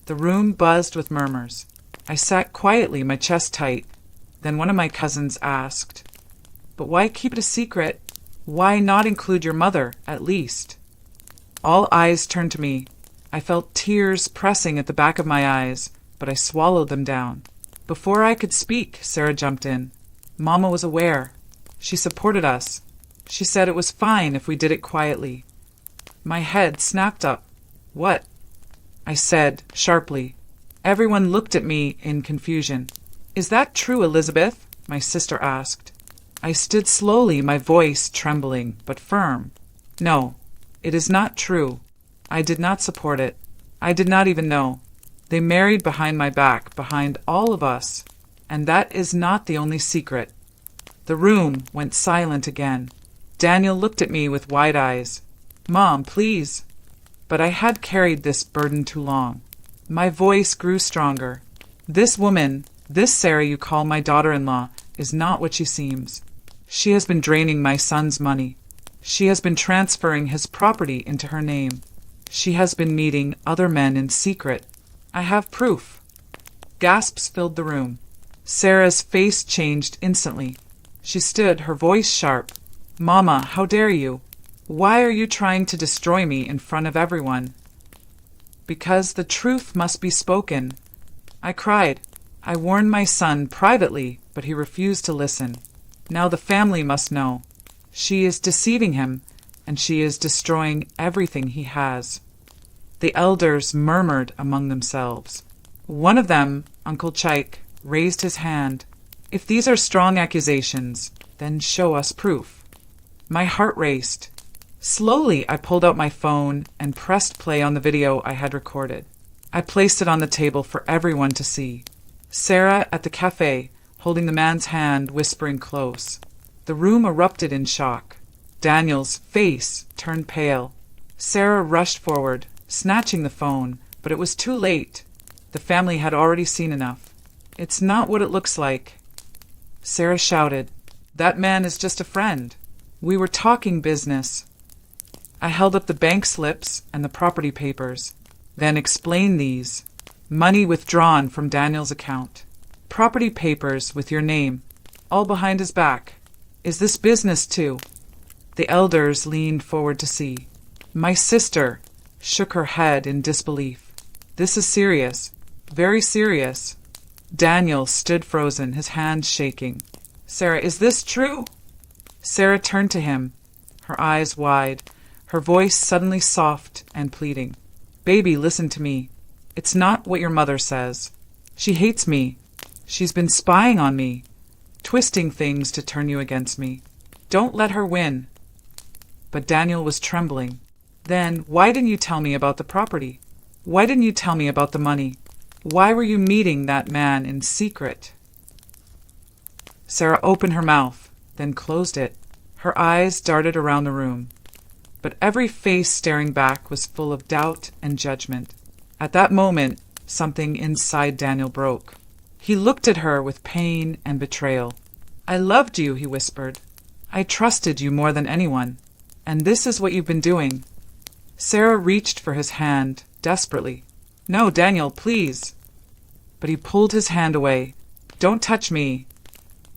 The room buzzed with murmurs. I sat quietly, my chest tight. Then one of my cousins asked, "But why keep it a secret? Why not include your mother, at least?" All eyes turned to me. I felt tears pressing at the back of my eyes, but I swallowed them down. Before I could speak, Sarah jumped in. Mama was aware. She supported us. She said it was fine if we did it quietly. My head snapped up. "What?" I said, sharply. Everyone looked at me in confusion. "Is that true, Elizabeth?" my sister asked. I stood slowly, my voice trembling, but firm. "No, it is not true. I did not support it. I did not even know. They married behind my back, behind all of us, and that is not the only secret." The room went silent again. Daniel looked at me with wide eyes. "Mom, please." But I had carried this burden too long. My voice grew stronger. "This woman, this Sarah you call my daughter-in-law, is not what she seems. She has been draining my son's money. She has been transferring his property into her name. She has been meeting other men in secret. I have proof." Gasps filled the room. Sarah's face changed instantly. She stood, her voice sharp. "Mama, how dare you? Why are you trying to destroy me in front of everyone?" "Because the truth must be spoken." I cried. I warned my son privately, but he refused to listen. Now the family must know. She is deceiving him, and she is destroying everything he has. The elders murmured among themselves. One of them, Uncle Chaik, raised his hand. "If these are strong accusations, then show us proof." My heart raced. Slowly, I pulled out my phone and pressed play on the video I had recorded. I placed it on the table for everyone to see. Sarah at the cafe, holding the man's hand, whispering close. The room erupted in shock. Daniel's face turned pale. Sarah rushed forward, snatching the phone, but it was too late. The family had already seen enough. "It's not what it looks like." Sarah shouted, "That man is just a friend. We were talking business." I held up the bank slips and the property papers, then explained these. Money withdrawn from Daniel's account. Property papers with your name, all behind his back. Is this business too? The elders leaned forward to see. My sister shook her head in disbelief. "This is serious, very serious." Daniel stood frozen, his hands shaking. "Sarah, is this true?" Sarah turned to him, her eyes wide, her voice suddenly soft and pleading. "Baby, listen to me. It's not what your mother says. She hates me. She's been spying on me, twisting things to turn you against me. Don't let her win." But Daniel was trembling. "Then why didn't you tell me about the property? Why didn't you tell me about the money? Why were you meeting that man in secret?" Sarah opened her mouth, then closed it. Her eyes darted around the room, but every face staring back was full of doubt and judgment. At that moment, something inside Daniel broke. He looked at her with pain and betrayal. "I loved you," he whispered. "I trusted you more than anyone, and this is what you've been doing." Sarah reached for his hand desperately. "No, Daniel, please." But he pulled his hand away. "Don't touch me."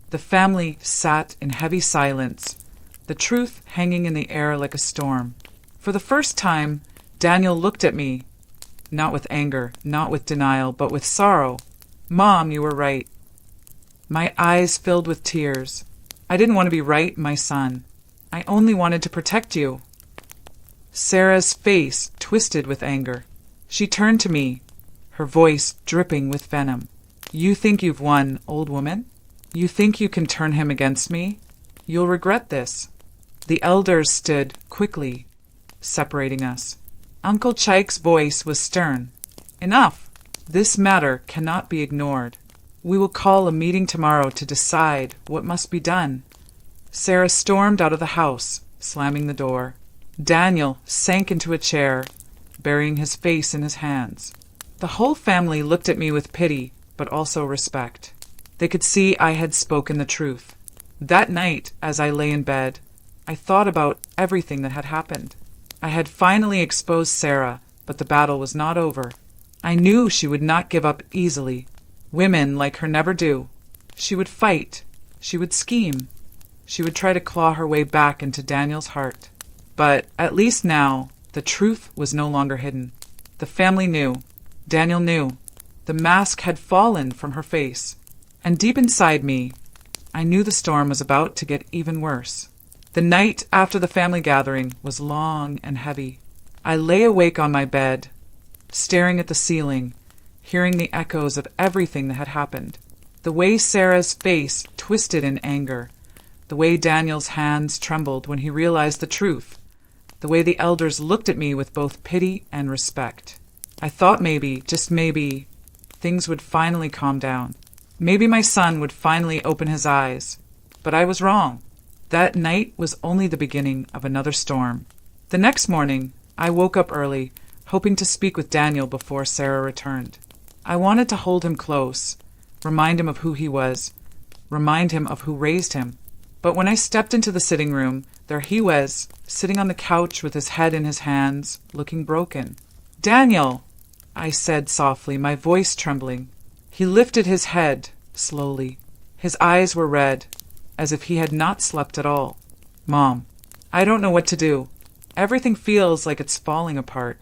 The family sat in heavy silence, the truth hanging in the air like a storm. For the first time, Daniel looked at me, not with anger, not with denial, but with sorrow. "Mom, you were right." My eyes filled with tears. I didn't want to be right, my son. I only wanted to protect you. Sarah's face twisted with anger. She turned to me, her voice dripping with venom. "You think you've won, old woman? You think you can turn him against me? You'll regret this." The elders stood quickly, separating us. Uncle Chike's voice was stern. "Enough! This matter cannot be ignored. We will call a meeting tomorrow to decide what must be done." Sarah stormed out of the house, slamming the door. Daniel sank into a chair, burying his face in his hands. The whole family looked at me with pity, but also respect. They could see I had spoken the truth. That night, as I lay in bed, I thought about everything that had happened. I had finally exposed Sarah, but the battle was not over. I knew she would not give up easily. Women like her never do. She would fight. She would scheme. She would try to claw her way back into Daniel's heart. But at least now, the truth was no longer hidden. The family knew. Daniel knew. The mask had fallen from her face. And deep inside me, I knew the storm was about to get even worse. The night after the family gathering was long and heavy. I lay awake on my bed, staring at the ceiling, hearing the echoes of everything that had happened. The way Sarah's face twisted in anger, the way Daniel's hands trembled when he realized the truth, the way the elders looked at me with both pity and respect. I thought maybe, just maybe, things would finally calm down. Maybe my son would finally open his eyes. But I was wrong. That night was only the beginning of another storm. The next morning, I woke up early, hoping to speak with Daniel before Sarah returned. I wanted to hold him close, remind him of who he was, remind him of who raised him. But when I stepped into the sitting room, there he was, sitting on the couch with his head in his hands, looking broken. "Daniel!" I said softly, my voice trembling. He lifted his head, slowly. His eyes were red, as if he had not slept at all. "Mom, I don't know what to do. Everything feels like it's falling apart."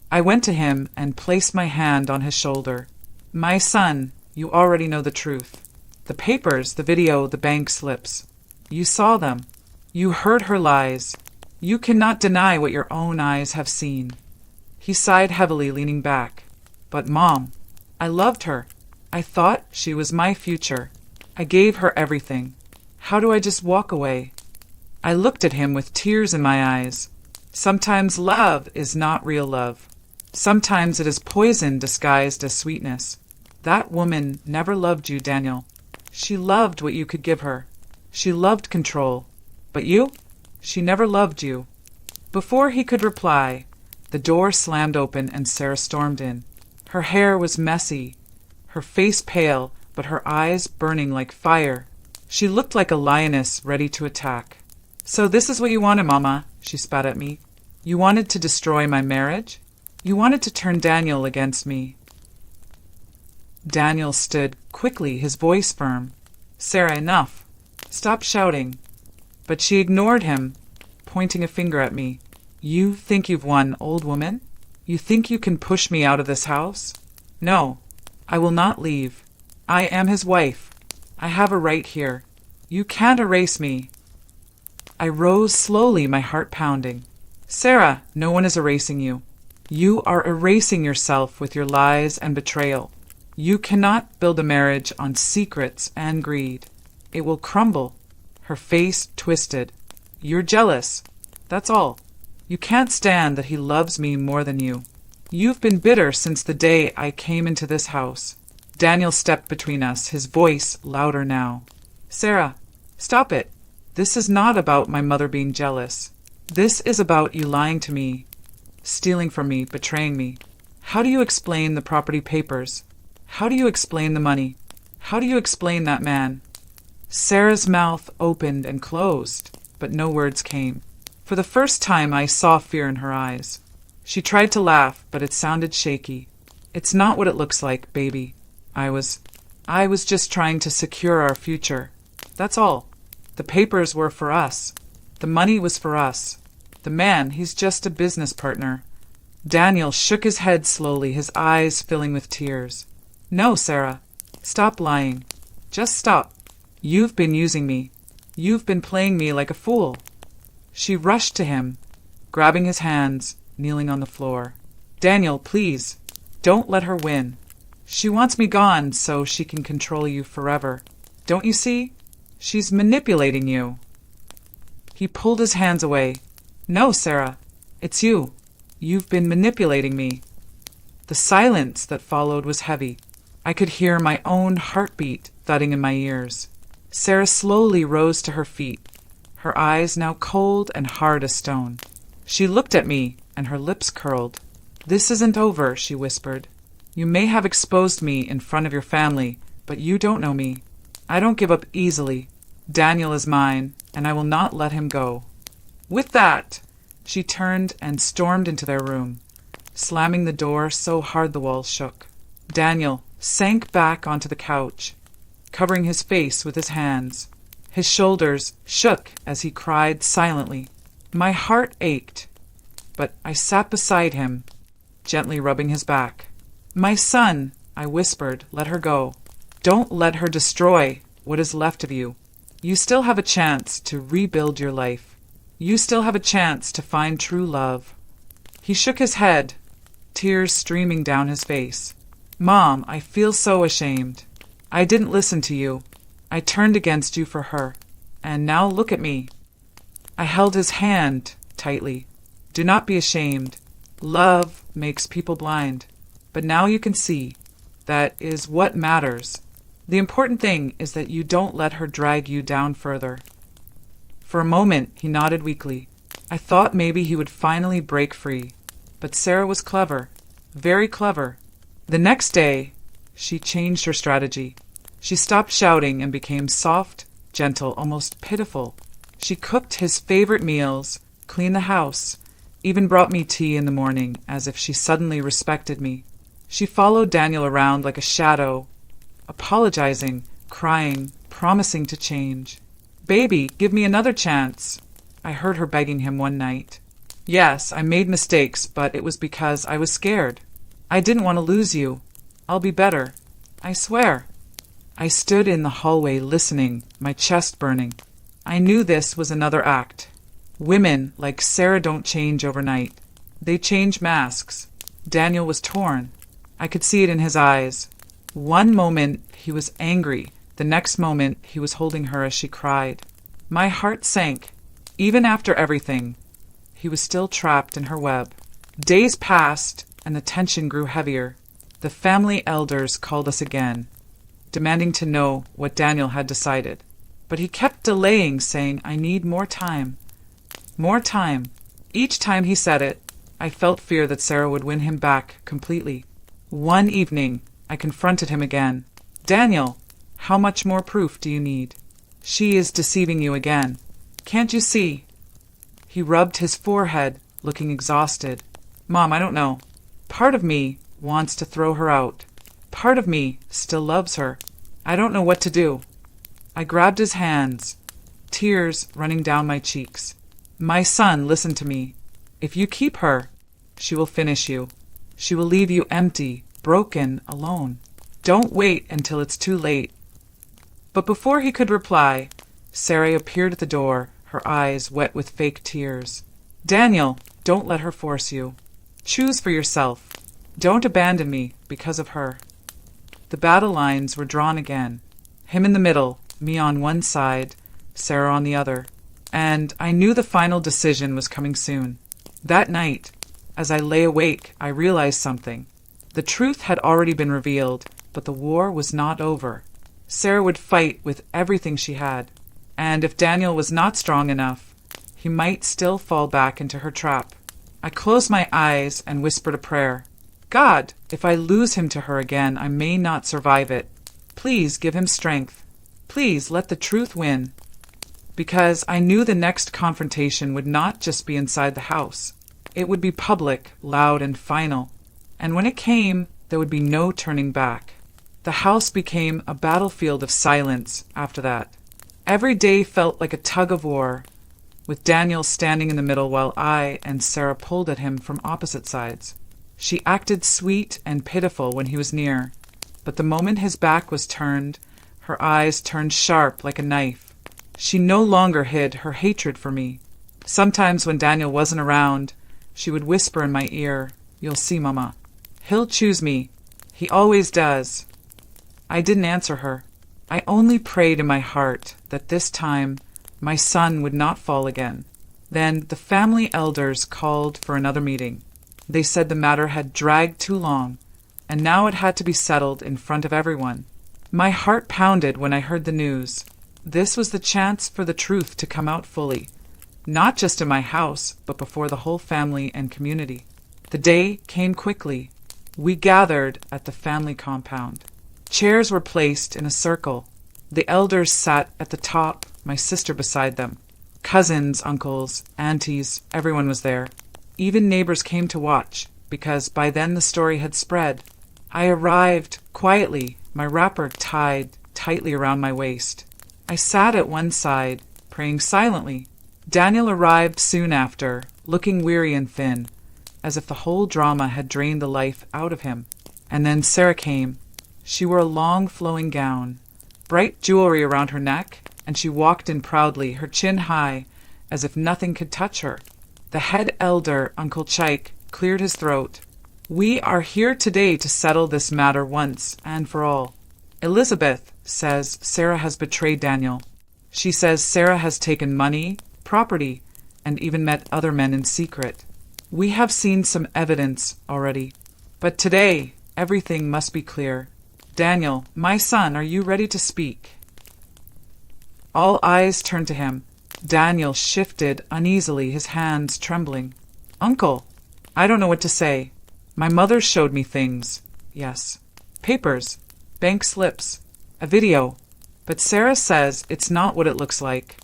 I went to him and placed my hand on his shoulder. "My son, you already know the truth. The papers, the video, the bank slips. You saw them. You heard her lies. You cannot deny what your own eyes have seen." He sighed heavily, leaning back. "But Mom, I loved her. I thought she was my future. I gave her everything. How do I just walk away?" I looked at him with tears in my eyes. Sometimes love is not real love. Sometimes it is poison disguised as sweetness. That woman never loved you, Daniel. She loved what you could give her. She loved control. But you? She never loved you. Before he could reply, the door slammed open and Sarah stormed in. Her hair was messy, her face pale, but her eyes burning like fire. She looked like a lioness ready to attack. "So this is what you wanted, Mama," she spat at me. "You wanted to destroy my marriage? You wanted to turn Daniel against me." Daniel stood quickly, his voice firm. "Sarah, enough. Stop shouting." But she ignored him, pointing a finger at me. "You think you've won, old woman? You think you can push me out of this house? No, I will not leave. I am his wife. I have a right here. You can't erase me." I rose slowly, my heart pounding. "Sarah, no one is erasing you. You are erasing yourself with your lies and betrayal. You cannot build a marriage on secrets and greed. It will crumble. Her face twisted. You're jealous. That's all. You can't stand that he loves me more than you. You've been bitter since the day I came into this house. Daniel stepped between us, his voice louder now. Sarah, stop it. This is not about my mother being jealous. This is about you lying to me, stealing from me, betraying me. How do you explain the property papers? How do you explain the money? How do you explain that man? Sarah's mouth opened and closed, but no words came. For the first time I saw fear in her eyes. She tried to laugh, but it sounded shaky. It's not what it looks like, baby. I was just trying to secure our future. That's all. The papers were for us. The money was for us. The man, he's just a business partner. Daniel shook his head slowly, his eyes filling with tears. No, Sarah. Stop lying. Just stop. You've been using me. You've been playing me like a fool. She rushed to him, grabbing his hands, kneeling on the floor. Daniel, please, don't let her win. She wants me gone so she can control you forever. Don't you see? She's manipulating you. He pulled his hands away. No, Sarah, it's you. You've been manipulating me. The silence that followed was heavy. I could hear my own heartbeat thudding in my ears. Sarah slowly rose to her feet, her eyes now cold and hard as stone. She looked at me, and her lips curled. This isn't over, she whispered. You may have exposed me in front of your family, but you don't know me. I don't give up easily. Daniel is mine, and I will not let him go. With that, she turned and stormed into their room, slamming the door so hard the walls shook. Daniel sank back onto the couch, covering his face with his hands. His shoulders shook as he cried silently. My heart ached, but I sat beside him, gently rubbing his back. My son, I whispered, let her go. Don't let her destroy what is left of you. You still have a chance to rebuild your life. You still have a chance to find true love. He shook his head, tears streaming down his face. Mom, I feel so ashamed. I didn't listen to you. I turned against you for her. And now look at me. I held his hand tightly. Do not be ashamed. Love makes people blind. But now you can see. That is what matters. The important thing is that you don't let her drag you down further. For a moment, he nodded weakly. I thought maybe he would finally break free. But Sarah was clever. Very clever. The next day, she changed her strategy. She stopped shouting and became soft, gentle, almost pitiful. She cooked his favorite meals, cleaned the house, even brought me tea in the morning, as if she suddenly respected me. She followed Daniel around like a shadow, apologizing, crying, promising to change. Baby, give me another chance. I heard her begging him one night. Yes, I made mistakes, but it was because I was scared. I didn't want to lose you. I'll be better. I swear. I stood in the hallway listening, my chest burning. I knew this was another act. Women like Sarah don't change overnight. They change masks. Daniel was torn. I could see it in his eyes. One moment he was angry. The next moment he was holding her as she cried. My heart sank. Even after everything, he was still trapped in her web. Days passed, and the tension grew heavier. The family elders called us again, demanding to know what Daniel had decided. But he kept delaying, saying, I need more time. More time. Each time he said it, I felt fear that Sarah would win him back completely. One evening, I confronted him again. Daniel, how much more proof do you need? She is deceiving you again. Can't you see? He rubbed his forehead, looking exhausted. Mom, I don't know. Part of me wants to throw her out. Part of me still loves her. I don't know what to do. I grabbed his hands, tears running down my cheeks. My son, listen to me. If you keep her, she will finish you. She will leave you empty, broken, alone. Don't wait until it's too late. But before he could reply, Sarah appeared at the door, her eyes wet with fake tears. Daniel, don't let her force you. Choose for yourself. Don't abandon me because of her. The battle lines were drawn again. Him in the middle, me on one side, Sarah on the other. And I knew the final decision was coming soon. That night, as I lay awake, I realized something. The truth had already been revealed, but the war was not over. Sarah would fight with everything she had. And if Daniel was not strong enough, he might still fall back into her trap. I closed my eyes and whispered a prayer. God, if I lose him to her again, I may not survive it. Please give him strength. Please let the truth win. Because I knew the next confrontation would not just be inside the house. It would be public, loud, and final. And when it came, there would be no turning back. The house became a battlefield of silence after that. Every day felt like a tug of war, with Daniel standing in the middle while I and Sarah pulled at him from opposite sides. She acted sweet and pitiful when he was near, but the moment his back was turned, her eyes turned sharp like a knife. She no longer hid her hatred for me. Sometimes when Daniel wasn't around, she would whisper in my ear, "You'll see, Mama. He'll choose me. He always does." I didn't answer her. I only prayed in my heart that this time my son would not fall again. Then the family elders called for another meeting. They said the matter had dragged too long, and now it had to be settled in front of everyone. My heart pounded when I heard the news. This was the chance for the truth to come out fully, not just in my house, but before the whole family and community. The day came quickly. We gathered at the family compound. Chairs were placed in a circle. The elders sat at the top, my sister beside them. Cousins, uncles, aunties, everyone was there. Even neighbors came to watch, because by then the story had spread. I arrived quietly, my wrapper tied tightly around my waist. I sat at one side, praying silently. Daniel arrived soon after, looking weary and thin, as if the whole drama had drained the life out of him. And then Sarah came. She wore a long flowing gown, bright jewelry around her neck, and she walked in proudly, her chin high, as if nothing could touch her. The head elder, Uncle Chike, cleared his throat. "We are here today to settle this matter once and for all. Elizabeth says Sarah has betrayed Daniel. She says Sarah has taken money, property, and even met other men in secret. We have seen some evidence already. But today, everything must be clear. Daniel, my son, are you ready to speak?" All eyes turned to him. Daniel shifted uneasily, his hands trembling. "Uncle, I don't know what to say. My mother showed me things. Yes. Papers, bank slips, a video. But Sarah says it's not what it looks like.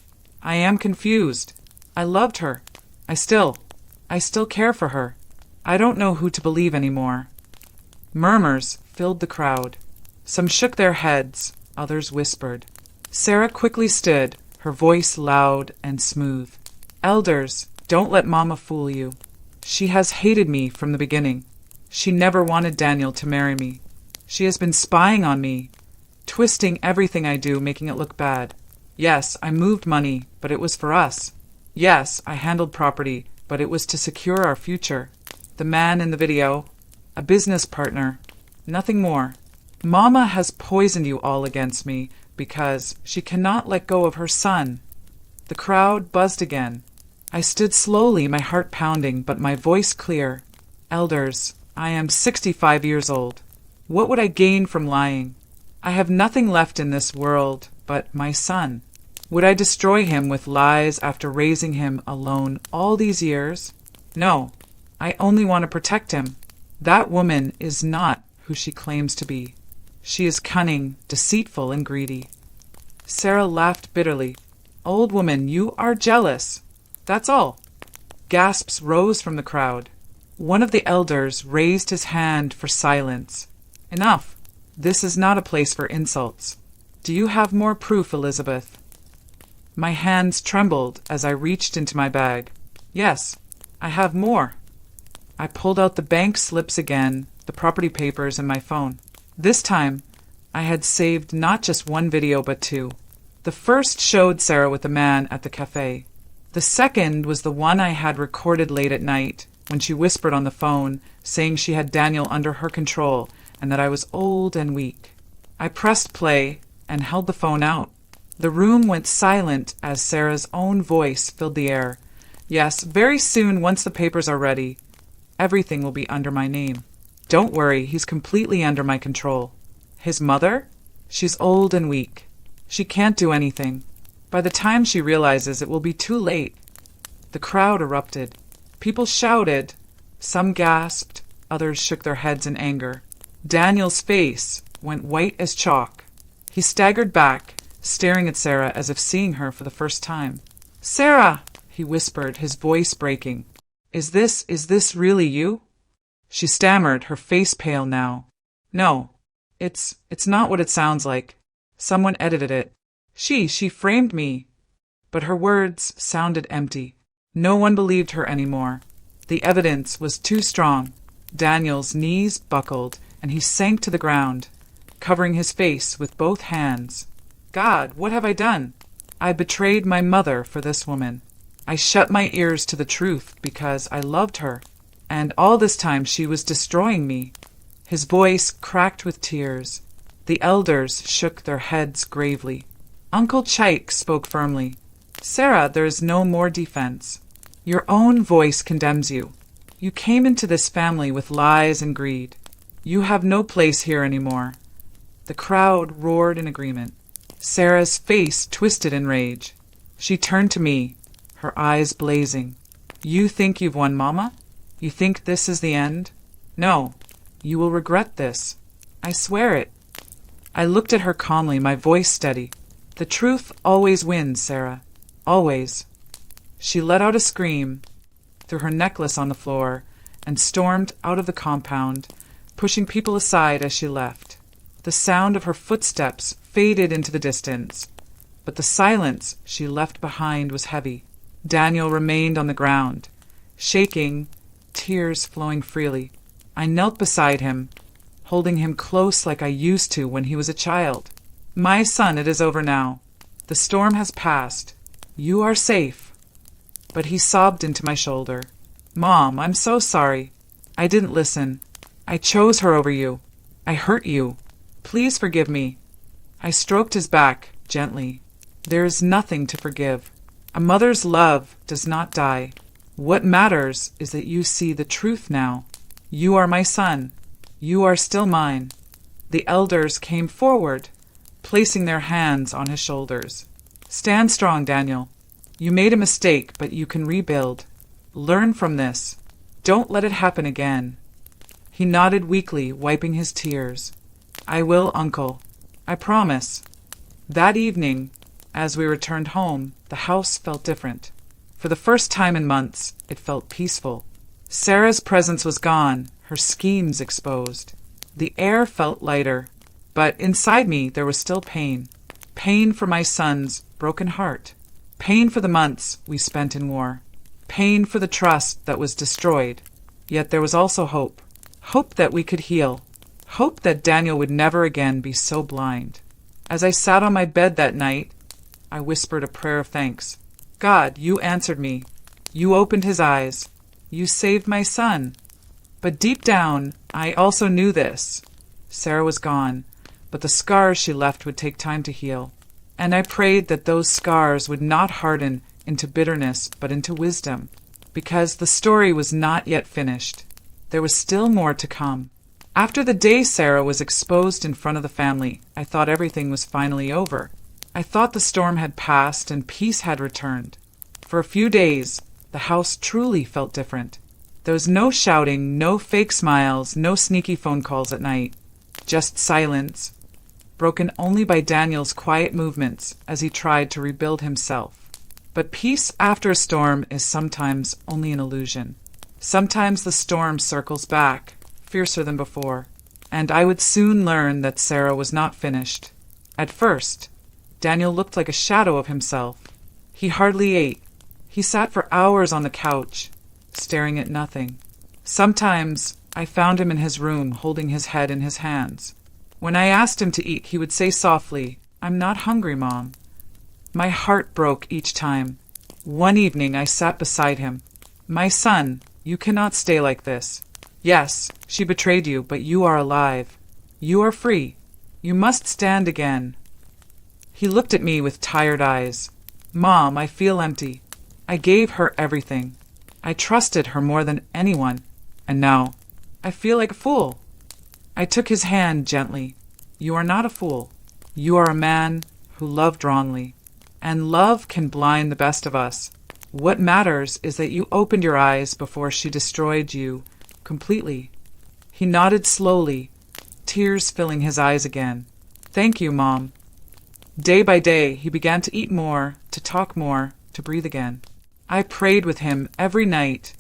I am confused. I loved her. I still care for her. I don't know who to believe anymore." Murmurs filled the crowd. Some shook their heads, others whispered. Sarah quickly stood, her voice loud and smooth. "Elders, don't let Mama fool you. She has hated me from the beginning. She never wanted Daniel to marry me. She has been spying on me, twisting everything I do, making it look bad. Yes, I moved money, but it was for us. Yes, I handled property, but it was to secure our future. The man in the video, a business partner, nothing more. Mama has poisoned you all against me because she cannot let go of her son." The crowd buzzed again. I stood slowly, my heart pounding, but my voice clear. "Elders, I am 65 years old. What would I gain from lying? I have nothing left in this world but my son. Would I destroy him with lies after raising him alone all these years? No, I only want to protect him. That woman is not who she claims to be. She is cunning, deceitful, and greedy." Sarah laughed bitterly. "Old woman, you are jealous. That's all." Gasps rose from the crowd. One of the elders raised his hand for silence. "Enough. This is not a place for insults. Do you have more proof, Elizabeth?" My hands trembled as I reached into my bag. "Yes, I have more." I pulled out the bank slips again, the property papers, and my phone. This time, I had saved not just one video but two. The first showed Sarah with a man at the cafe. The second was the one I had recorded late at night, when she whispered on the phone, saying she had Daniel under her control and that I was old and weak. I pressed play and held the phone out. The room went silent as Sarah's own voice filled the air. Yes, very soon, once the papers are ready, everything will be under my name. Don't worry, he's completely under my control. His mother? She's old and weak. She can't do anything. By the time she realizes, it will be too late. The crowd erupted. People shouted. Some gasped. Others shook their heads in anger. Daniel's face went white as chalk. He staggered back, staring at Sarah as if seeing her for the first time. "Sarah!" he whispered, his voice breaking. Is this really you?" She stammered, her face pale now. "No, it's not what it sounds like. Someone edited it. She framed me." But her words sounded empty. No one believed her anymore. The evidence was too strong. Daniel's knees buckled, and he sank to the ground, covering his face with both hands. "God, what have I done? I betrayed my mother for this woman. I shut my ears to the truth because I loved her, and all this time she was destroying me." His voice cracked with tears. The elders shook their heads gravely. Uncle Chike spoke firmly. "Sarah, there is no more defense. Your own voice condemns you. You came into this family with lies and greed. You have no place here anymore." The crowd roared in agreement. Sarah's face twisted in rage. She turned to me, her eyes blazing. "You think you've won, Mama? You think this is the end? No, you will regret this. I swear it." I looked at her calmly, my voice steady. "The truth always wins, Sarah. Always." She let out a scream, threw her necklace on the floor, and stormed out of the compound, pushing people aside as she left. The sound of her footsteps faded into the distance, but the silence she left behind was heavy. Daniel remained on the ground, shaking, tears flowing freely. I knelt beside him, holding him close like I used to when he was a child. "My son, it is over now. The storm has passed. You are safe." But he sobbed into my shoulder. "Mom, I'm so sorry. I didn't listen. I chose her over you. I hurt you. Please forgive me." I stroked his back gently. "There is nothing to forgive. A mother's love does not die. What matters is that you see the truth now. You are my son. You are still mine." The elders came forward, placing their hands on his shoulders. "Stand strong, Daniel. You made a mistake, but you can rebuild. Learn from this. Don't let it happen again." He nodded weakly, wiping his tears. "I will, Uncle. I promise." That evening, as we returned home, the house felt different. For the first time in months, it felt peaceful. Sarah's presence was gone, her schemes exposed. The air felt lighter, but inside me there was still pain. Pain for my son's broken heart. Pain for the months we spent in war. Pain for the trust that was destroyed. Yet there was also hope. Hope that we could heal. Hope that Daniel would never again be so blind. As I sat on my bed that night, I whispered a prayer of thanks. "God, you answered me. You opened his eyes. You saved my son." But deep down, I also knew this. Sarah was gone, but the scars she left would take time to heal. And I prayed that those scars would not harden into bitterness, but into wisdom, because the story was not yet finished. There was still more to come. After the day Sarah was exposed in front of the family, I thought everything was finally over. I thought the storm had passed and peace had returned. For a few days, the house truly felt different. There was no shouting, no fake smiles, no sneaky phone calls at night. Just silence, broken only by Daniel's quiet movements as he tried to rebuild himself. But peace after a storm is sometimes only an illusion. Sometimes the storm circles back, fiercer than before, and I would soon learn that Sarah was not finished. At first, Daniel looked like a shadow of himself. He hardly ate. He sat for hours on the couch, staring at nothing. Sometimes I found him in his room, holding his head in his hands. When I asked him to eat, he would say softly, "I'm not hungry, Mom." My heart broke each time. One evening I sat beside him. "My son, You cannot stay like this. Yes, she betrayed you, but you are alive. You are free. You must stand again." He looked at me with tired eyes. "Mom, I feel empty. I gave her everything. I trusted her more than anyone. And now, I feel like a fool." I took his hand gently. "You are not a fool. You are a man who loved wrongly. And love can blind the best of us. What matters is that you opened your eyes before she destroyed you completely." He nodded slowly, tears filling his eyes again. "Thank you, Mom." Day by day, he began to eat more, to talk more, to breathe again. I prayed with him every night,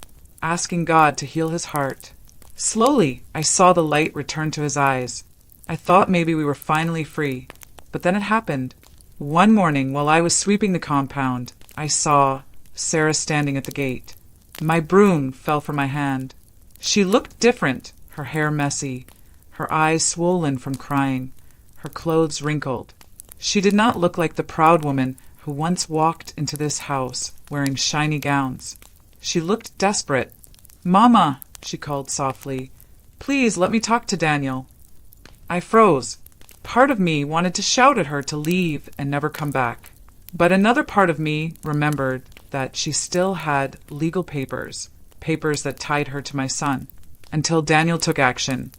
asking God to heal his heart. Slowly, I saw the light return to his eyes. I thought maybe we were finally free, but then it happened. One morning, while I was sweeping the compound, I saw Sarah standing at the gate. My broom fell from my hand. She looked different, her hair messy, her eyes swollen from crying, her clothes wrinkled. She did not look like the proud woman who once walked into this house wearing shiny gowns. She looked desperate. "Mama," she called softly, "please let me talk to Daniel." I froze. Part of me wanted to shout at her to leave and never come back. But another part of me remembered that she still had legal papers that tied her to my son. Until Daniel took action,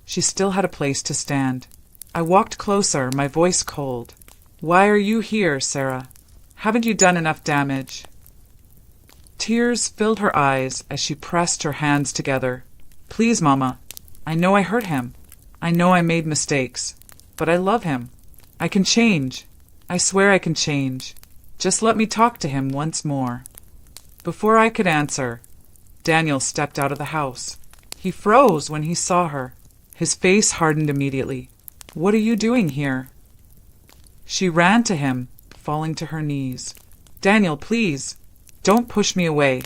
she still had a place to stand. I walked closer, my voice cold. "Why are you here, Sarah? Haven't you done enough damage?" Tears filled her eyes as she pressed her hands together. "Please, Mama. I know I hurt him. I know I made mistakes. But I love him. I can change. I swear I can change. Just let me talk to him once more." Before I could answer, Daniel stepped out of the house. He froze when he saw her. His face hardened immediately. "What are you doing here?" She ran to him, falling to her knees. "Daniel, please, don't push me away.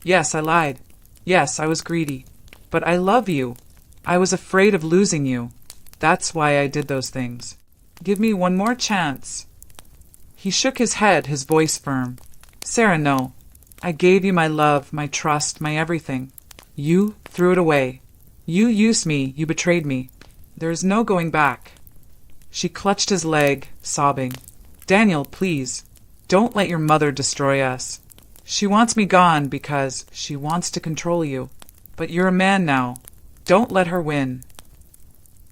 Yes, I lied. Yes, I was greedy. But I love you. I was afraid of losing you. That's why I did those things. Give me one more chance." He shook his head, his voice firm. "Sarah, no. I gave you my love, my trust, my everything. You threw it away. You used me, you betrayed me. There is no going back." She clutched his leg, sobbing. "Daniel, please, don't let your mother destroy us. She wants me gone because she wants to control you. But you're a man now. Don't let her win."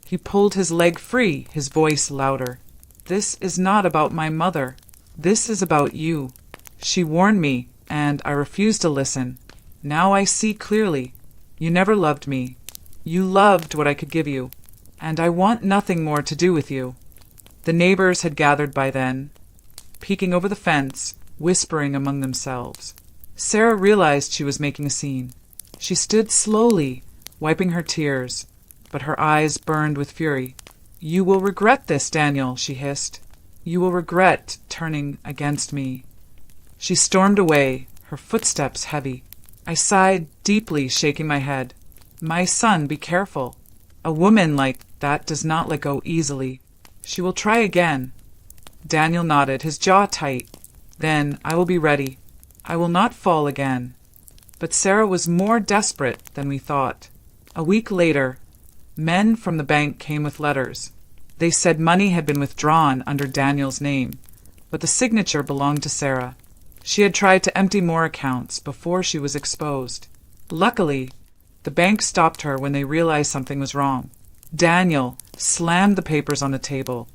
He pulled his leg free, his voice louder. "This is not about my mother. This is about you. She warned me, and I refused to listen. Now I see clearly. You never loved me. You loved what I could give you. And I want nothing more to do with you." The neighbors had gathered by then, peeking over the fence, whispering among themselves. Sarah realized she was making a scene. She stood slowly, wiping her tears, but her eyes burned with fury. "You will regret this, Daniel," she hissed. "You will regret turning against me." She stormed away, her footsteps heavy. I sighed deeply, shaking my head. "My son, be careful. A woman like that does not let go easily. She will try again." Daniel nodded, his jaw tight. "Then I will be ready. I will not fall again." But Sarah was more desperate than we thought. A week later, men from the bank came with letters. They said money had been withdrawn under Daniel's name, but the signature belonged to Sarah. She had tried to empty more accounts before she was exposed. Luckily, the bank stopped her when they realized something was wrong. Daniel slammed the papers on the table,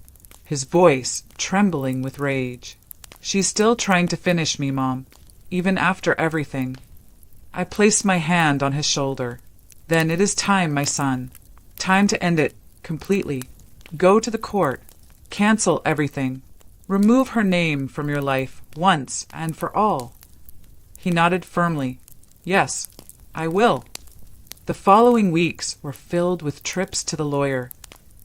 his voice trembling with rage. "She's still trying to finish me, Mom, even after everything." I placed my hand on his shoulder. "Then it is time, my son. Time to end it completely. Go to the court. Cancel everything. Remove her name from your life once and for all." He nodded firmly. "Yes, I will." The following weeks were filled with trips to the lawyer,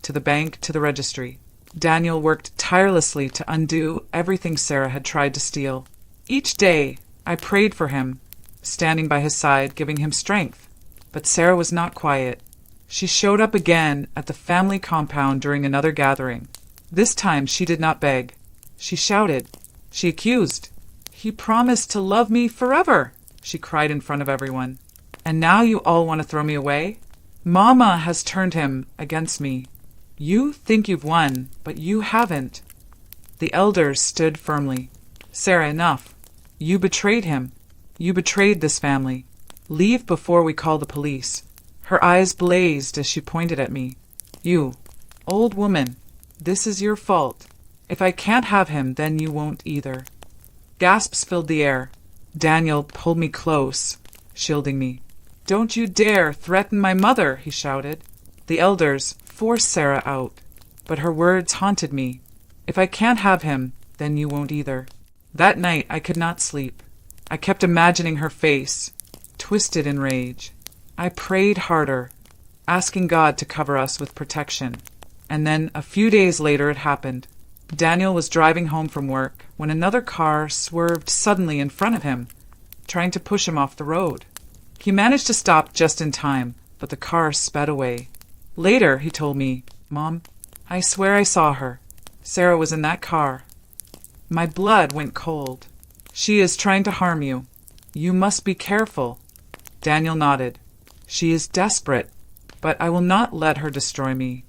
to the bank, to the registry. Daniel worked tirelessly to undo everything Sarah had tried to steal. Each day, I prayed for him, standing by his side, giving him strength. But Sarah was not quiet. She showed up again at the family compound during another gathering. This time she did not beg. She shouted. She accused. "He promised to love me forever," she cried in front of everyone. And now you all want to throw me away? Mama has turned him against me. You think you've won, but you haven't. The elders stood firmly. Sarah, enough. You betrayed him. You betrayed this family. Leave before we call the police. Her eyes blazed as she pointed at me. You, old woman, this is your fault. If I can't have him, then you won't either. Gasps filled the air. Daniel pulled me close, shielding me. Don't you dare threaten my mother, he shouted. The elders forced Sarah out, but her words haunted me. If I can't have him, then you won't either. That night I could not sleep. I kept imagining her face, twisted in rage. I prayed harder, asking God to cover us with protection. And then, a few days later, it happened. Daniel was driving home from work when another car swerved suddenly in front of him, trying to push him off the road. He managed to stop just in time, but the car sped away. Later, he told me, Mom, I swear I saw her. Sarah was in that car. My blood went cold. She is trying to harm you. You must be careful. Daniel nodded. She is desperate, but I will not let her destroy me.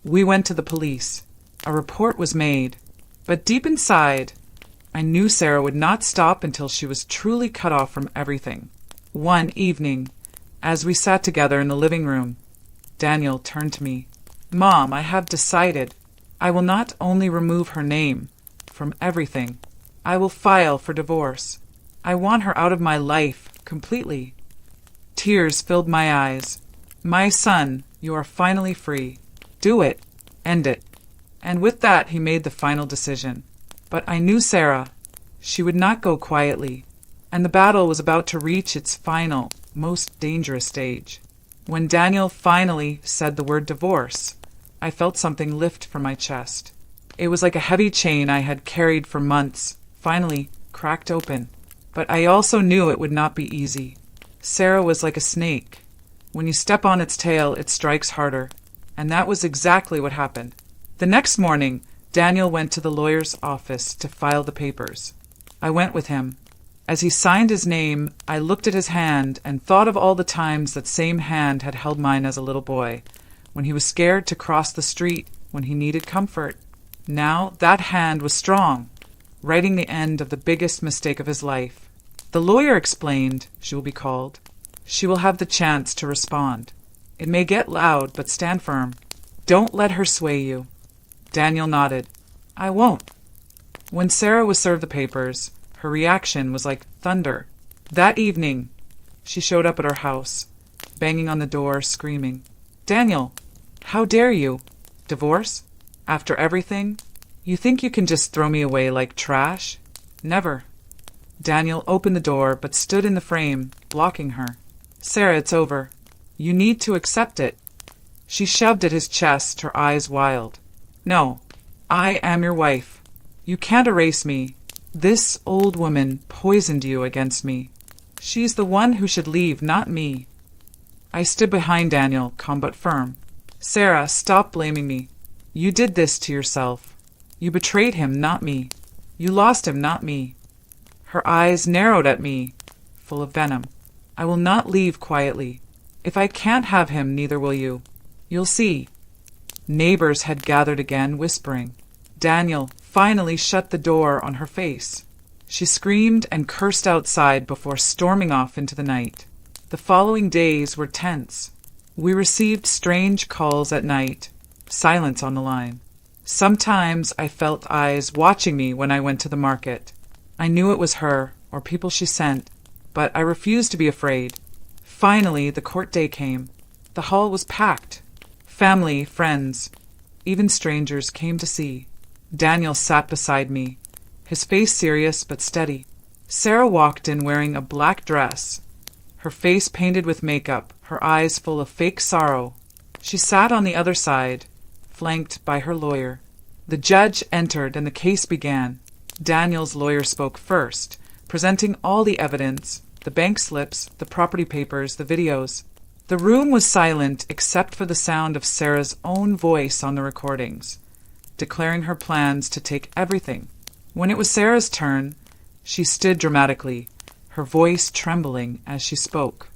We went to the police. A report was made, but deep inside, I knew Sarah would not stop until she was truly cut off from everything. One evening, as we sat together in the living room, Daniel turned to me. Mom, I have decided. I will not only remove her name from everything, I will file for divorce. I want her out of my life completely. Tears filled my eyes. My son, you are finally free. Do it. End it. And with that, he made the final decision. But I knew Sarah. She would not go quietly, and the battle was about to reach its final, most dangerous stage. When Daniel finally said the word divorce, I felt something lift from my chest. It was like a heavy chain I had carried for months, finally cracked open. But I also knew it would not be easy. Sarah was like a snake. When you step on its tail, it strikes harder. And that was exactly what happened. The next morning, Daniel went to the lawyer's office to file the papers. I went with him. As he signed his name, I looked at his hand and thought of all the times that same hand had held mine as a little boy, when he was scared to cross the street, when he needed comfort. Now that hand was strong, writing the end of the biggest mistake of his life. The lawyer explained, she will be called. She will have the chance to respond. It may get loud, but stand firm. Don't let her sway you. Daniel nodded. I won't. When Sarah was served the papers, her reaction was like thunder. That evening, she showed up at our house, banging on the door, screaming, Daniel, how dare you? Divorce? After everything? You think you can just throw me away like trash? Never. Daniel opened the door, but stood in the frame, blocking her. Sarah, it's over. You need to accept it. She shoved at his chest, her eyes wild. No, I am your wife. You can't erase me. This old woman poisoned you against me. She's the one who should leave, not me. I stood behind Daniel, calm but firm. Sarah, stop blaming me. You did this to yourself. You betrayed him, not me. You lost him, not me. Her eyes narrowed at me, full of venom. I will not leave quietly. If I can't have him, neither will you. You'll see. Neighbors had gathered again, whispering. Daniel finally shut the door on her face. She screamed and cursed outside before storming off into the night. The following days were tense. We received strange calls at night, silence on the line. Sometimes I felt eyes watching me when I went to the market. I knew it was her, or people she sent, but I refused to be afraid. Finally, the court day came. The hall was packed. Family, friends, even strangers came to see. Daniel sat beside me, his face serious but steady. Sarah walked in wearing a black dress, her face painted with makeup, her eyes full of fake sorrow. She sat on the other side, flanked by her lawyer. The judge entered and the case began. Daniel's lawyer spoke first, presenting all the evidence, the bank slips, the property papers, the videos. The room was silent except for the sound of Sarah's own voice on the recordings, declaring her plans to take everything. When it was Sarah's turn, she stood dramatically, her voice trembling as she spoke.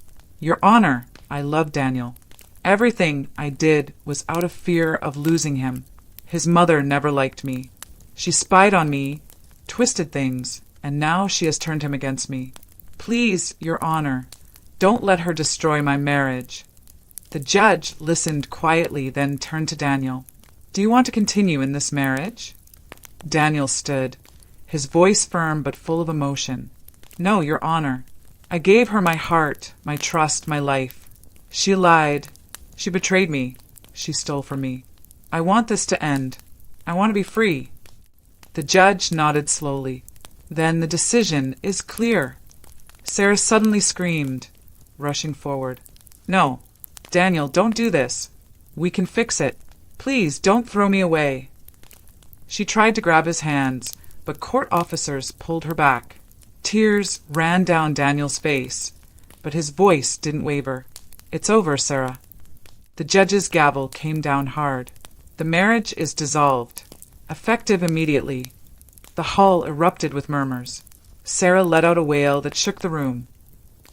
Your Honor, I love Daniel. Everything I did was out of fear of losing him. His mother never liked me. She spied on me, twisted things, and now she has turned him against me. Please, Your Honor, don't let her destroy my marriage. The judge listened quietly, then turned to Daniel. Do you want to continue in this marriage? Daniel stood, his voice firm but full of emotion. No, Your Honor. I gave her my heart, my trust, my life. She lied. She betrayed me. She stole from me. I want this to end. I want to be free. The judge nodded slowly. Then the decision is clear. Sarah suddenly screamed, rushing forward. No, Daniel, don't do this. We can fix it. Please, don't throw me away. She tried to grab his hands, but court officers pulled her back. Tears ran down Daniel's face, but his voice didn't waver. It's over, Sarah. The judge's gavel came down hard. The marriage is dissolved, effective immediately. The hall erupted with murmurs. Sarah let out a wail that shook the room,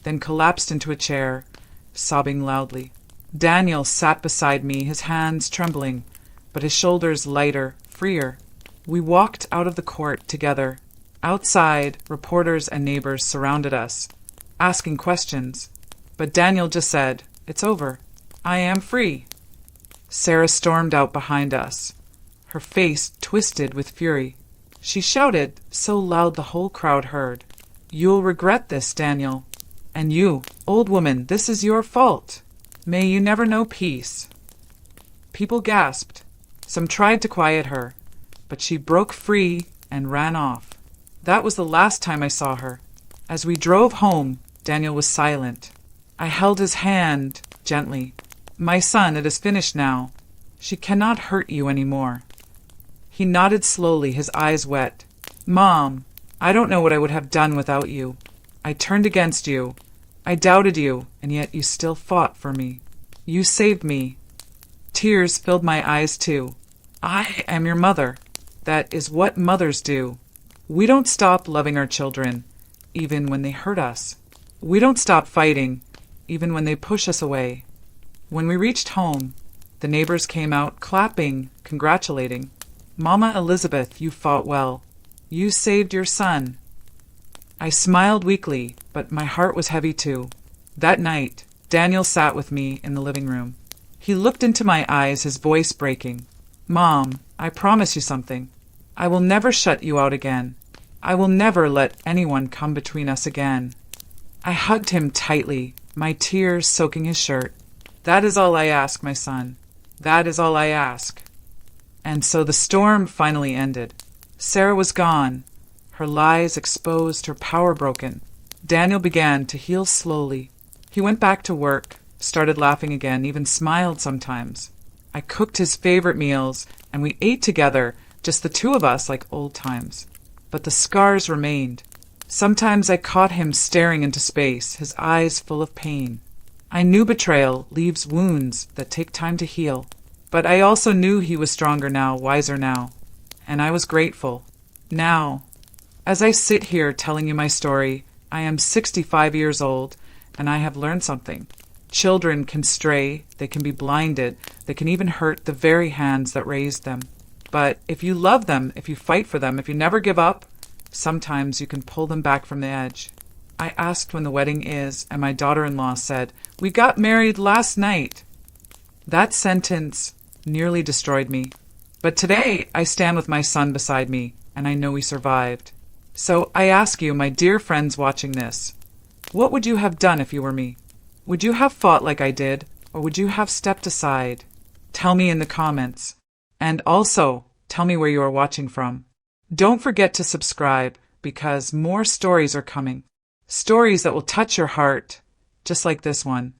then collapsed into a chair, sobbing loudly. Daniel sat beside me, his hands trembling, but his shoulders lighter, freer. We walked out of the court together. Outside, reporters and neighbors surrounded us, asking questions. But Daniel just said, It's over. I am free. Sarah stormed out behind us, her face twisted with fury. She shouted so loud the whole crowd heard. You'll regret this, Daniel. And you, old woman, this is your fault. May you never know peace. People gasped. Some tried to quiet her, but she broke free and ran off. That was the last time I saw her. As we drove home, Daniel was silent. I held his hand gently. My son, it is finished now. She cannot hurt you any more. He nodded slowly, his eyes wet. Mom, I don't know what I would have done without you. I turned against you. I doubted you, and yet you still fought for me. You saved me. Tears filled my eyes too. I am your mother. That is what mothers do. We don't stop loving our children, even when they hurt us. We don't stop fighting, even when they push us away. When we reached home, the neighbors came out clapping, congratulating. Mama Elizabeth, you fought well. You saved your son. I smiled weakly, but my heart was heavy too. That night, Daniel sat with me in the living room. He looked into my eyes, his voice breaking. Mom, I promise you something. I will never shut you out again. I will never let anyone come between us again. I hugged him tightly, my tears soaking his shirt. That is all I ask, my son. That is all I ask. And so the storm finally ended. Sarah was gone, her lies exposed, her power broken. Daniel began to heal slowly. He went back to work, started laughing again, even smiled sometimes. I cooked his favorite meals, and we ate together, just the two of us like old times. But the scars remained. Sometimes I caught him staring into space, his eyes full of pain. I knew betrayal leaves wounds that take time to heal. But I also knew he was stronger now, wiser now. And I was grateful. Now, as I sit here telling you my story, I am 65 years old, and I have learned something. Children can stray, they can be blinded, they can even hurt the very hands that raised them. But if you love them, if you fight for them, if you never give up, sometimes you can pull them back from the edge. I asked when the wedding is, and my daughter-in-law said, "We got married last night." That sentence nearly destroyed me. But today I stand with my son beside me, and I know we survived. So I ask you, my dear friends watching this, what would you have done if you were me? Would you have fought like I did, or would you have stepped aside? Tell me in the comments. And also, tell me where you are watching from. Don't forget to subscribe, because more stories are coming. Stories that will touch your heart, just like this one.